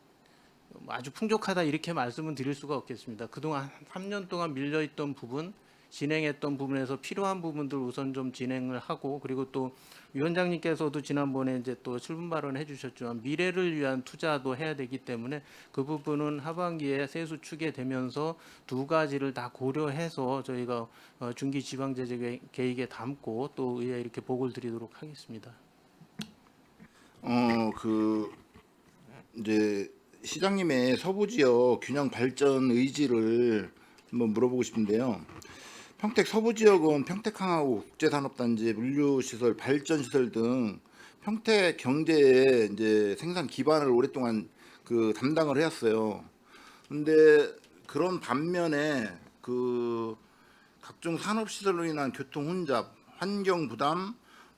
아주 풍족하다 이렇게 말씀은 드릴 수가 없겠습니다. 그동안 3년 동안 밀려있던 부분, 진행했던 부분에서 필요한 부분들 우선 좀 진행을 하고 그리고 또 위원장님께서도 지난번에 이제 또 출분 발언해 주셨지만 미래를 위한 투자도 해야 되기 때문에 그 부분은 하반기에 세수 추계되면서 두 가지를 다 고려해서 저희가 중기 지방제재 계획에 담고 또 의회에 이렇게 보고를 드리도록 하겠습니다. 이제 시장님의 서부 지역 균형 발전 의지를 한번 물어보고 싶은데요. 평택 서부 지역은 평택항하고 국제산업단지, 물류시설, 발전시설 등 평택 경제의 이제 생산 기반을 오랫동안 담당을 해왔어요. 근데 그런 반면에 각종 산업시설로 인한 교통 혼잡, 환경 부담,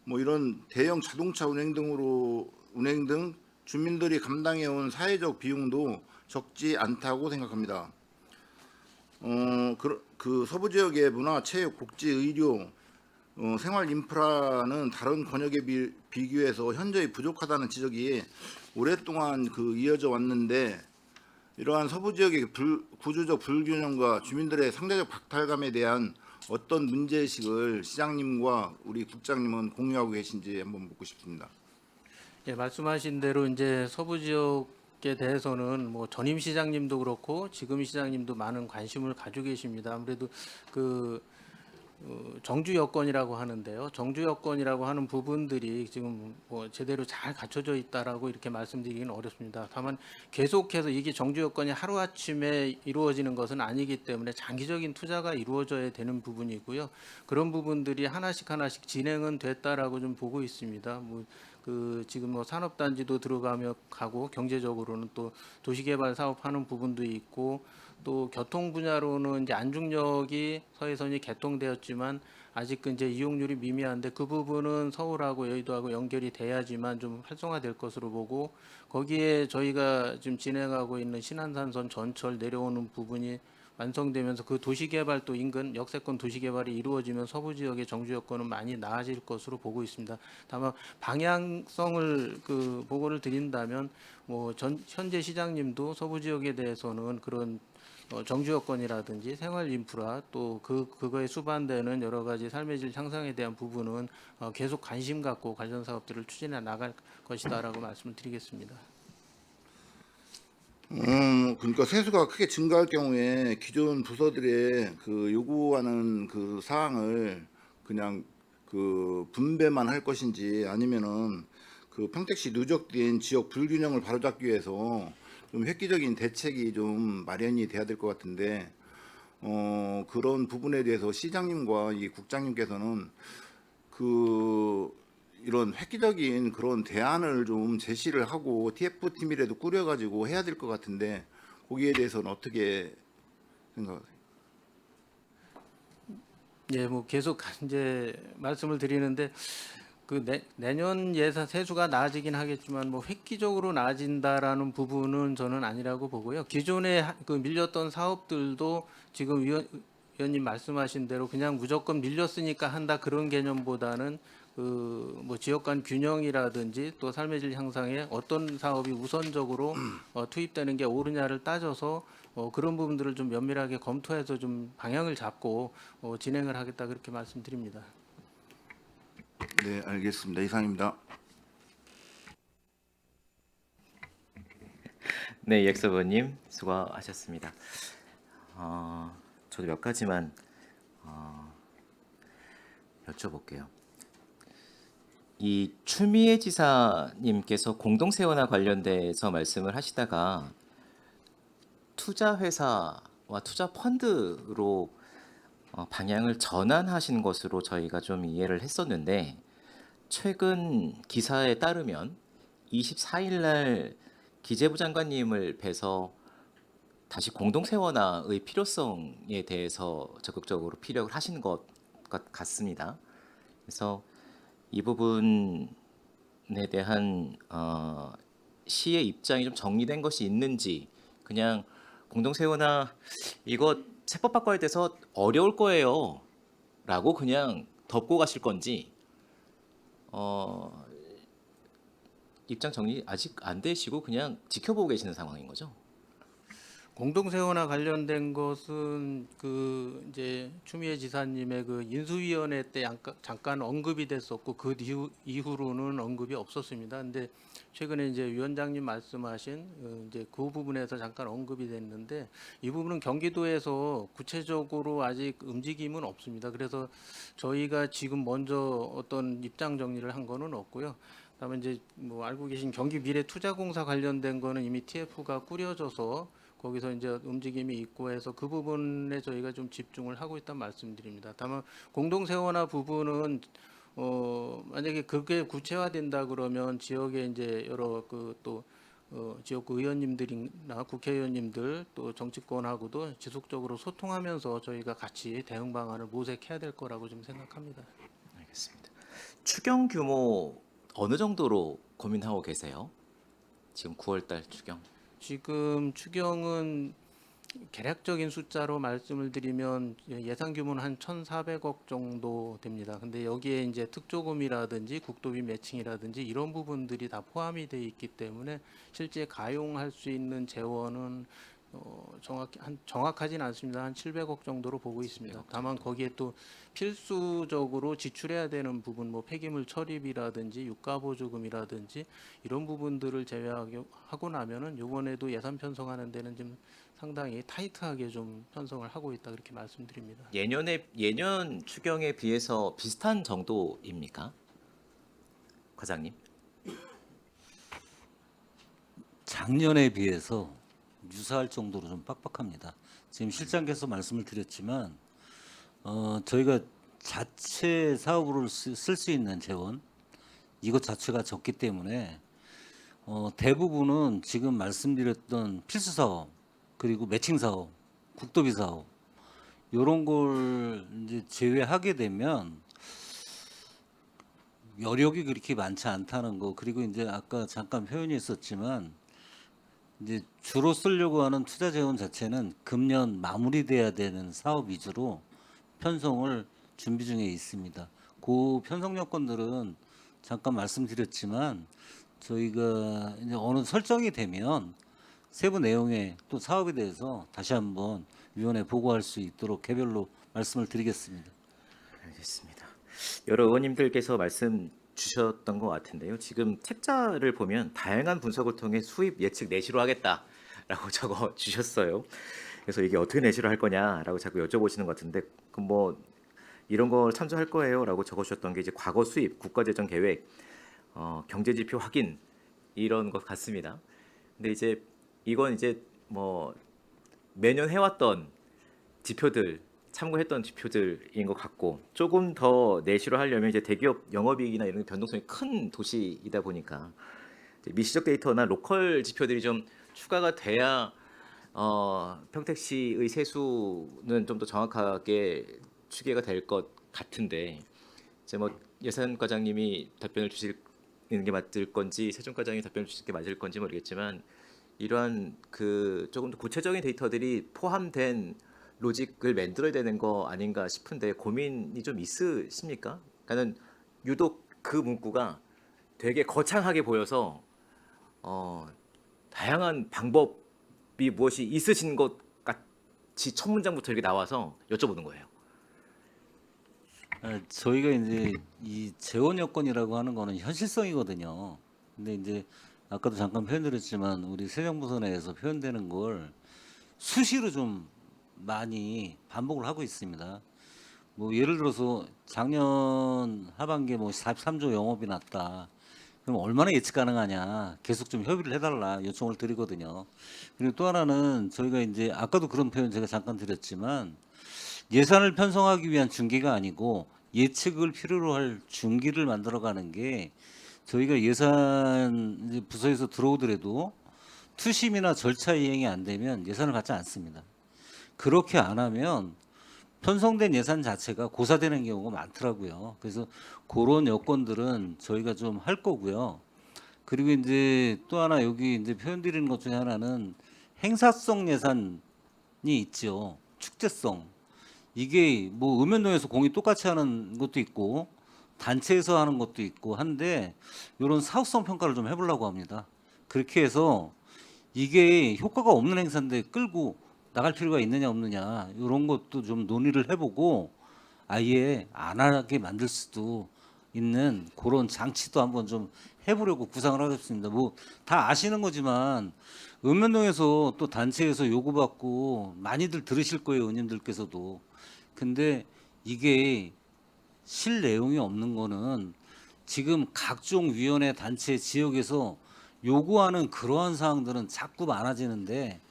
이런 대형 자동차 운행 등 주민들이 감당해온 사회적 비용도 적지 않다고 생각합니다. 그 서부 지역의 문화, 체육, 복지, 의료, 생활 인프라는 다른 권역에 비교해서 현저히 부족하다는 지적이 오랫동안 이어져 왔는데 이러한 서부 지역의 구조적 불균형과 주민들의 상대적 박탈감에 대한 어떤 문제의식을 시장님과 우리 국장님은 공유하고 계신지 한번 묻고 싶습니다. 예, 말씀하신 대로 이제 서부 지역에 대해서는 전임 시장님도 그렇고 지금 시장님도 많은 관심을 가지고 계십니다. 아무래도 정주 여건이라고 하는데요. 정주 여건이라고 하는 부분들이 지금 제대로 잘 갖춰져 있다라고 이렇게 말씀드리기는 어렵습니다. 다만 계속해서 이게 정주 여건이 하루아침에 이루어지는 것은 아니기 때문에 장기적인 투자가 이루어져야 되는 부분이고요. 그런 부분들이 하나씩 진행은 됐다라고 좀 보고 있습니다. 지금 산업단지도 가고 경제적으로는 또 도시개발 사업하는 부분도 있고 또 교통 분야로는 이제 안중역이 서해선이 개통되었지만 아직 이제 이용률이 미미한데 그 부분은 서울하고 여의도하고 연결이 돼야지만 좀 활성화될 것으로 보고 거기에 저희가 지금 진행하고 있는 신안산선 전철 내려오는 부분이 완성되면서 그 도시개발 또 인근 역세권 도시개발이 이루어지면 서부 지역의 정주 여건은 많이 나아질 것으로 보고 있습니다. 다만 방향성을 보고를 드린다면 현재 시장님도 서부 지역에 대해서는 그런 정주 여건이라든지 생활 인프라 또 그거에 수반되는 여러 가지 삶의 질 향상에 대한 부분은 계속 관심 갖고 관련 사업들을 추진해 나갈 것이다라고 말씀을 드리겠습니다. 그러니까 세수가 크게 증가할 경우에 기존 부서들의 요구하는 사항을 그냥 분배만 할 것인지 아니면은 평택시 누적된 지역 불균형을 바로잡기 위해서 좀 획기적인 대책이 좀 마련이 돼야 될 것 같은데 그런 부분에 대해서 시장님과 이 국장님께서는 이런 획기적인 그런 대안을 좀 제시를 하고 TF 팀이라도 꾸려가지고 해야 될 것 같은데 거기에 대해서는 어떻게 생각하세요? 예, 뭐 계속 이제 말씀을 드리는데 그 내년 예산 세수가 나아지긴 하겠지만 뭐 획기적으로 나아진다라는 부분은 저는 아니라고 보고요. 기존에 그 밀렸던 사업들도 지금 위원님 말씀하신 대로 그냥 무조건 밀렸으니까 한다 그런 개념보다는 그 뭐 지역 간 균형이라든지 또 삶의 질 향상에 어떤 사업이 우선적으로 투입되는 게 옳으냐를 따져서 그런 부분들을 좀 면밀하게 검토해서 좀 방향을 잡고 진행을 하겠다 그렇게 말씀드립니다. 네, 알겠습니다. 이상입니다. 네, 이학섭 의원님 수고하셨습니다. 저도 몇 가지만 여쭤볼게요. 이 추미애 지사님께서 공동세원화 관련돼서 말씀을 하시다가 투자 회사와 투자 펀드로 방향을 전환하신 것으로 저희가 좀 이해를 했었는데 최근 기사에 따르면 24일 날 기재부 장관님을 뵈서 다시 공동세원화의 필요성에 대해서 적극적으로 피력을 하신 것 같습니다. 그래서 이 부분에 대한 시의 입장이 좀 정리된 것이 있는지, 그냥 공동세원화 이거 세법 바꿔야 돼서 어려울 거예요 라고 그냥 덮고 가실 건지, 입장 정리 아직 안 되시고 그냥 지켜보고 계시는 상황인 거죠? 공동세원화 관련된 것은 그 이제 추미애 지사님의 그 인수위원회 때 잠깐 언급이 됐었고 그 이후로는 언급이 없었습니다. 근데 최근에 이제 위원장님 말씀하신 이제 그 부분에서 잠깐 언급이 됐는데 이 부분은 경기도에서 구체적으로 아직 움직임은 없습니다. 그래서 저희가 지금 먼저 어떤 입장 정리를 한 거는 없고요. 그다음에 이제 뭐 알고 계신 경기미래투자공사 관련된 거는 이미 TF가 꾸려져서 거기서 이제 움직임이 있고 해서 그 부분에 저희가 좀 집중을 하고 있다는 말씀드립니다. 다만 공동세원화 부분은 만약에 그게 구체화된다 그러면 지역에 이제 여러 그 또 지역구 의원님들이나 국회의원님들 또 정치권하고도 지속적으로 소통하면서 저희가 같이 대응 방안을 모색해야 될 거라고 좀 생각합니다. 알겠습니다. 추경 규모 어느 정도로 고민하고 계세요? 지금 9월달 추경. 지금 추경은 개략적인 숫자로 말씀을 드리면 예산 규모는 한 1,400억 정도 됩니다. 근데 여기에 이제 특조금이라든지 국도비 매칭이라든지 이런 부분들이 다 포함이 돼 있기 때문에 실제 가용할 수 있는 재원은 정확하진 않습니다. 한 700억 정도로 보고 있습니다. 다만 거기에 또 필수적으로 지출해야 되는 부분, 뭐 폐기물 처리비라든지 유가보조금이라든지 이런 부분들을 제외하고 나면은 이번에도 예산 편성하는 데는 좀 상당히 타이트하게 좀 편성을 하고 있다 그렇게 말씀드립니다. 예년 추경에 비해서 비슷한 정도입니까, 과장님? 작년에 비해서 유사할 정도로 좀 빡빡합니다. 지금 실장께서 말씀을 드렸지만 저희가 자체 사업으로 쓸 수 있는 재원 이것 자체가 적기 때문에 대부분은 지금 말씀드렸던 필수 사업 그리고 매칭 사업, 국도비 사업 이런 걸 이제 제외하게 되면 여력이 그렇게 많지 않다는 거, 그리고 이제 아까 잠깐 표현이 있었지만 이제 주로 쓰려고 하는 투자 재원 자체는 금년 마무리돼야 되는 사업 위주로 편성을 준비 중에 있습니다. 그 편성 여건들은 잠깐 말씀드렸지만 저희가 이제 어느 설정이 되면 세부 내용에 또 사업에 대해서 다시 한번 위원회에 보고할 수 있도록 개별로 말씀을 드리겠습니다. 알겠습니다. 여러 의원님들께서 말씀 주셨던 것 같은데요. 지금 책자를 보면 다양한 분석을 통해 수입 예측 내시로 하겠다라고 적어 주셨어요. 그래서 이게 어떻게 내시로 할 거냐라고 자꾸 여쭤보시는 것 같은데, 그럼 뭐 이런 걸 참조할 거예요라고 적어 주셨던 게 이제 과거 수입, 국가재정 계획, 경제지표 확인 이런 것 같습니다. 근데 이제 이건 이제 뭐 매년 해왔던 지표들 참고했던 지표들인 것 같고 조금 더 내시로 하려면 이제 대기업 영업이익이나 이런 변동성이 큰 도시이다 보니까 이제 미시적 데이터나 로컬 지표들이 좀 추가가 돼야 평택시의 세수는 좀 더 정확하게 추계가 될 것 같은데 이제 뭐 예산과장님이 답변을 주시는 게 맞을 건지 세종과장이 답변을 주실 게 맞을 건지 모르겠지만 이러한 그 조금 더 구체적인 데이터들이 포함된 로직을 만들어야 되는 거 아닌가 싶은데 고민이 좀 있으십니까? 그러니까는 유독 그 문구가 되게 거창하게 보여서 다양한 방법이 무엇이 있으신 것 같이 첫 문장부터 이렇게 나와서 여쭤보는 거예요. 저희가 이제 이 재원 여건이라고 하는 거는 현실성이거든요. 근데 이제 아까도 잠깐 표현드렸지만 우리 세정부서 내에서 표현되는 걸 수시로 좀 많이 반복을 하고 있습니다. 뭐 예를 들어서 작년 하반기에 뭐 43조 영업이 났다. 그럼 얼마나 예측 가능하냐. 계속 좀 협의를 해달라 요청을 드리거든요. 그리고 또 하나는 저희가 이제 아까도 그런 표현 제가 잠깐 드렸지만 예산을 편성하기 위한 중기가 아니고 예측을 필요로 할 중기를 만들어가는 게 저희가 예산 이제 부서에서 들어오더라도 투심이나 절차 이행이 안 되면 예산을 받지 않습니다. 그렇게 안 하면 편성된 예산 자체가 고사되는 경우가 많더라고요. 그래서 그런 여건들은 저희가 좀 할 거고요. 그리고 이제 또 하나 여기 이제 표현드리는 것 중에 하나는 행사성 예산이 있죠. 축제성. 이게 뭐 읍면동에서 공이 똑같이 하는 것도 있고 단체에서 하는 것도 있고 한데 이런 사후성 평가를 좀 해보려고 합니다. 그렇게 해서 이게 효과가 없는 행사인데 끌고 나갈 필요가 있느냐 없느냐 이런 것도 좀 논의를 해보고 아예 안 하게 만들 수도 있는 그런 장치도 한번 좀 해보려고 구상을 하겠습니다. 뭐 다 아시는 거지만 읍면동에서 또 단체에서 요구받고 많이들 들으실 거예요, 의원님들께서도. 근데 이게 실 내용이 없는 거는 지금 각종 위원회 단체 지역에서 요구하는 그러한 사항들은 자꾸 많아지는데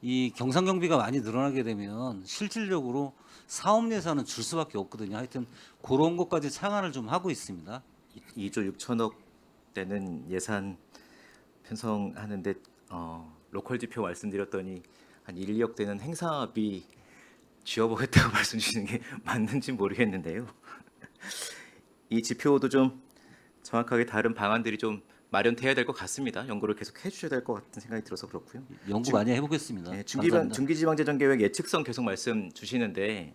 이 경상경비가 많이 늘어나게 되면 실질적으로 사업 예산은 줄 수밖에 없거든요. 하여튼 그런 것까지 창안을 좀 하고 있습니다. 2조 6천억 되는 예산 편성하는데 로컬 지표 말씀드렸더니 한 1, 2억 되는 행사비 쥐어보겠다고 말씀 주시는 게 맞는지 모르겠는데요. 이 지표도 좀 정확하게 다른 방안들이 좀 마련돼야 될 것 같습니다. 연구를 계속 해주셔야 될 것 같은 생각이 들어서 그렇고요. 연구 많이 해보겠습니다. 네, 감사합니다. 중기지방재정계획 예측성 계속 말씀 주시는데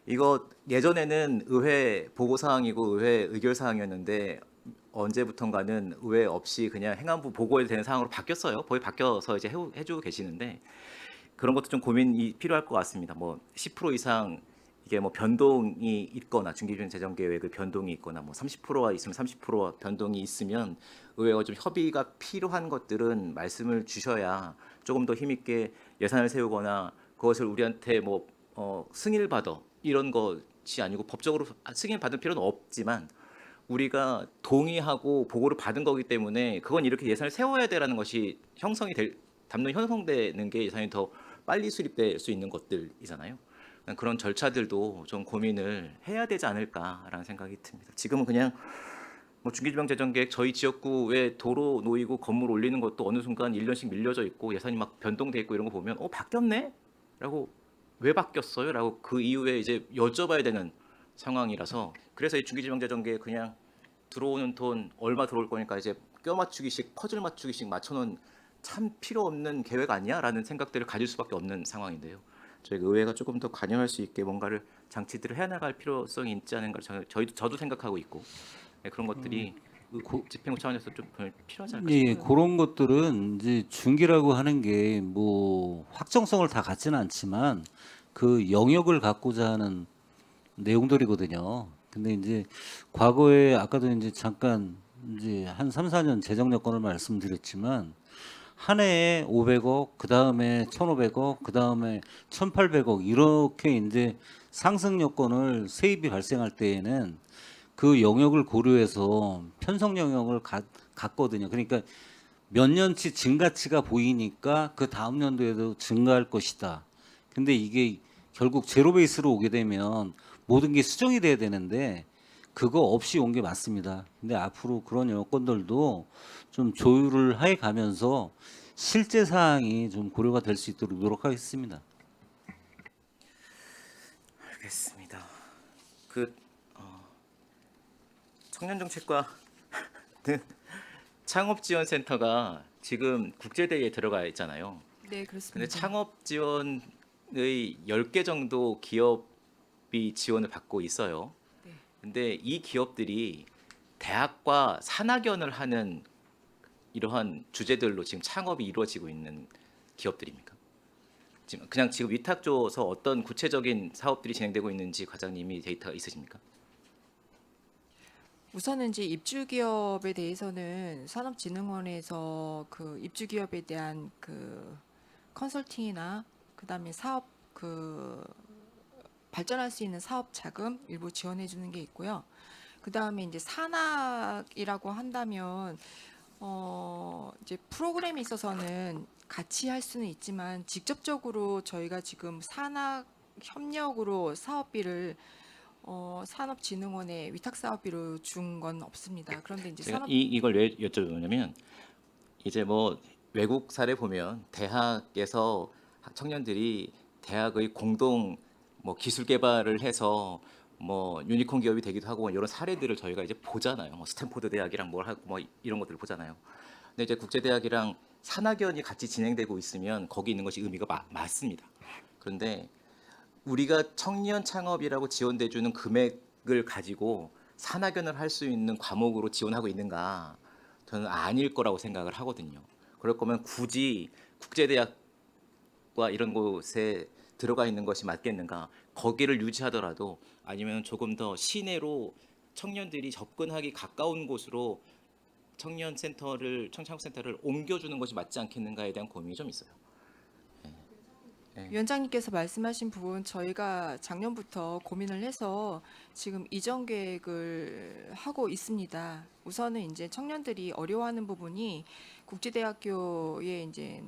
이거 예전에는 의회 보고사항이고 의회 의결사항이었는데 언제부턴가는 의회 없이 그냥 행안부 보고해도 되는 상황으로 바뀌었어요. 거의 바뀌어서 이제 해주고 계시는데 그런 것도 좀 고민이 필요할 것 같습니다. 뭐 10% 이상 이게 뭐 변동이 있거나 중기지방재정계획의 변동이 있거나 뭐 30%가 있으면 30% 변동이 있으면 의회와 좀 협의가 필요한 것들은 말씀을 주셔야 조금 더 힘있게 예산을 세우거나 그것을 우리한테 뭐 승인을 받아 이런 것이 아니고 법적으로 승인 받을 필요는 없지만 우리가 동의하고 보고를 받은 거기 때문에 그건 이렇게 예산을 세워야 되라는 것이 담론 형성되는 게 예산이 더 빨리 수립될 수 있는 것들이잖아요. 그런 절차들도 좀 고민을 해야 되지 않을까라는 생각이 듭니다. 지금은 그냥 뭐 중기지방재정계획 저희 지역구에 도로 놓이고 건물 올리는 것도 어느 순간 1년씩 밀려져 있고 예산이 막 변동돼 있고 이런 거 보면 바뀌었네? 라고 왜 바뀌었어요? 라고 그 이후에 이제 여쭤봐야 되는 상황이라서 그래서 이 중기지방재정계획 그냥 들어오는 돈 얼마 들어올 거니까 이제 껴 맞추기식 퍼즐 맞추기식 맞춰놓은 참 필요 없는 계획 아니야? 라는 생각들을 가질 수밖에 없는 상황인데요. 저희 의회가 조금 더 관여할 수 있게 뭔가를 장치들을 해나갈 필요성이 있지 않은가 저도 생각하고 있고 그런 것들이 집행부 차원에서 좀 필요하지 않을까 예, 싶어요. 그런 것들은 이제 중기라고 하는 게 뭐 확정성을 다 갖지는 않지만 그 영역을 갖고자 하는 내용들이거든요. 근데 이제 과거에 아까도 이제 잠깐 이제 한 3, 4년 재정 여건을 말씀드렸지만 한 해에 500억, 그 다음에 1,500억, 그 다음에 1,800억 이렇게 이제 상승 여건을 세입이 발생할 때에는 그 영역을 고려해서 편성 영역을 갖거든요. 그러니까 몇 년치 증가치가 보이니까 그 다음 연도에도 증가할 것이다. 근데 이게 결국 제로 베이스로 오게 되면 모든 게 수정이 돼야 되는데 그거 없이 온 게 맞습니다. 근데 앞으로 그런 여건들도 좀 조율을 해 가면서 실제 사항이 좀 고려가 될 수 있도록 노력하겠습니다. 알겠습니다. 그 청년정책과는 창업지원센터가 지금 국제대회에 들어가 있잖아요. 네, 근데 그렇습니다. 창업지원의 10개 정도 기업이 지원을 받고 있어요. 네. 근데 이 기업들이 대학과 산학연을 하는 이러한 주제들로 지금 창업이 이루어지고 있는 기업들입니까? 지금 위탁 줘서 어떤 구체적인 사업들이 진행되고 있는지 과장님이 데이터가 있으십니까? 우선은 이제 입주 기업에 대해서는 산업진흥원에서 그 입주 기업에 대한 그 컨설팅이나 그다음에 사업 그 발전할 수 있는 사업 자금 일부 지원해 주는 게 있고요. 그다음에 이제 산학이라고 한다면 이제 프로그램에 있어서는 같이 할 수는 있지만 직접적으로 저희가 지금 산학 협력으로 사업비를 산업진흥원에 위탁 사업비로 준 건 없습니다. 그런데 이제 제가 산업 이걸 왜 여쭤보냐면 이제 뭐 외국 사례 보면 대학에서 청년들이 대학의 공동 뭐 기술 개발을 해서 뭐 유니콘 기업이 되기도 하고 이런 사례들을 저희가 이제 보잖아요. 뭐 스탠포드 대학이랑 뭘 하고 뭐 이런 것들을 보잖아요. 근데 이제 국제 대학이랑 산학연이 같이 진행되고 있으면 거기 있는 것이 의미가 맞습니다. 그런데 우리가 청년 창업이라고 지원돼 주는 금액을 가지고 산학연을 할 수 있는 과목으로 지원하고 있는가? 저는 아닐 거라고 생각을 하거든요. 그럴 거면 굳이 국제대학과 이런 곳에 들어가 있는 것이 맞겠는가? 거기를 유지하더라도 아니면 조금 더 시내로 청년들이 접근하기 가까운 곳으로 청창업센터를 옮겨주는 것이 맞지 않겠는가에 대한 고민이 좀 있어요. 위원장님께서 말씀하신 부분 저희가 작년부터 고민을 해서 지금 이전 계획을 하고 있습니다. 우선은 이제 청년들이 어려워하는 부분이 국제대학교에 이제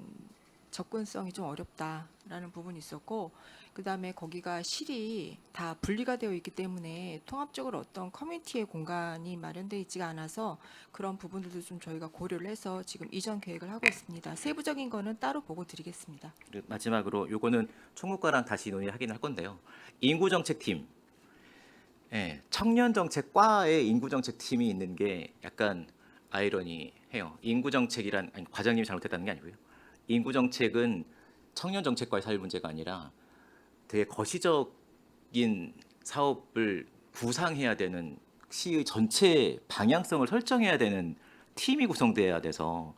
접근성이 좀 어렵다라는 부분이 있었고, 그다음에 거기가 실이 다 분리가 되어 있기 때문에 통합적으로 어떤 커뮤니티의 공간이 마련되어 있지가 않아서 그런 부분들도 좀 저희가 고려를 해서 지금 이전 계획을 하고 있습니다. 세부적인 거는 따로 보고 드리겠습니다. 그리고 마지막으로 요거는 총무과랑 다시 논의하긴 할 건데요. 인구정책팀, 청년정책과에 인구정책팀이 있는 게 약간 아이러니해요. 인구정책이란 아니, 과장님이 잘못했다는 게 아니고요. 인구정책은 청년정책과의 사회 문제가 아니라 되게 거시적인 사업을 구상해야 되는 시의 전체 방향성을 설정해야 되는 팀이 구성돼야 돼서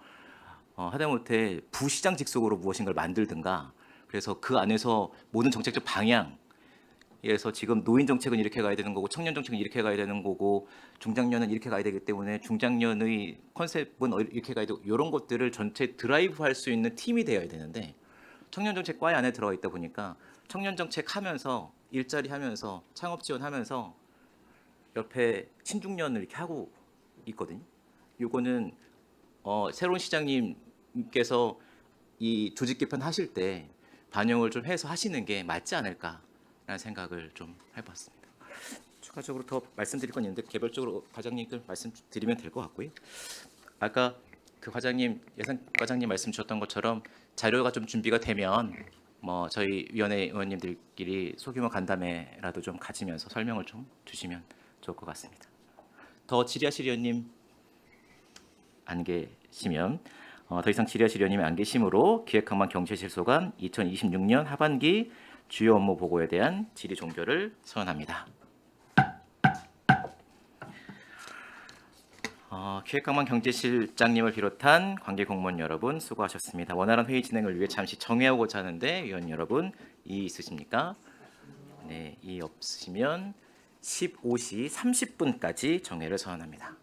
하다못해 부시장 직속으로 무엇인가를 만들든가 그래서 그 안에서 모든 정책적 방향에서 지금 노인 정책은 이렇게 가야 되는 거고 청년 정책은 이렇게 가야 되는 거고 중장년은 이렇게 가야 되기 때문에 중장년의 컨셉은 이렇게 가야 되고 이런 것들을 전체 드라이브할 수 있는 팀이 되어야 되는데 청년 정책 과에 안에 들어가 있다 보니까 청년 정책 하면서 일자리 하면서 창업 지원하면서 옆에 신중년을 이렇게 하고 있거든요. 요거는 새로운 시장님께서 이 조직 개편 하실 때 반영을 좀 해서 하시는 게 맞지 않을까라는 생각을 좀 해봤습니다. 추가적으로 더 말씀드릴 건 있는데 개별적으로 과장님들 말씀드리면 될 것 같고요. 아까 그 과장님 예산 과장님 말씀 주셨던 것처럼 자료가 좀 준비가 되면 뭐 저희 위원회 의원님들끼리 소규모 간담회라도 좀 가지면서 설명을 좀 주시면 좋을 것 같습니다. 더 질의하실 의원님 안 계시면 더 이상 질의하실 의원님이 안 계시므로 기획항만 경제실소관 2026년 하반기 주요 업무 보고에 대한 질의 종결을 선언합니다. 기획항만 경제실장님을 비롯한 관계 공무원 여러분 수고하셨습니다. 원활한 회의 진행을 위해 잠시 정회하고자 하는데 위원 여러분 이의 있으십니까? 네, 이의 없으시면 15시 30분까지 정회를 선언합니다.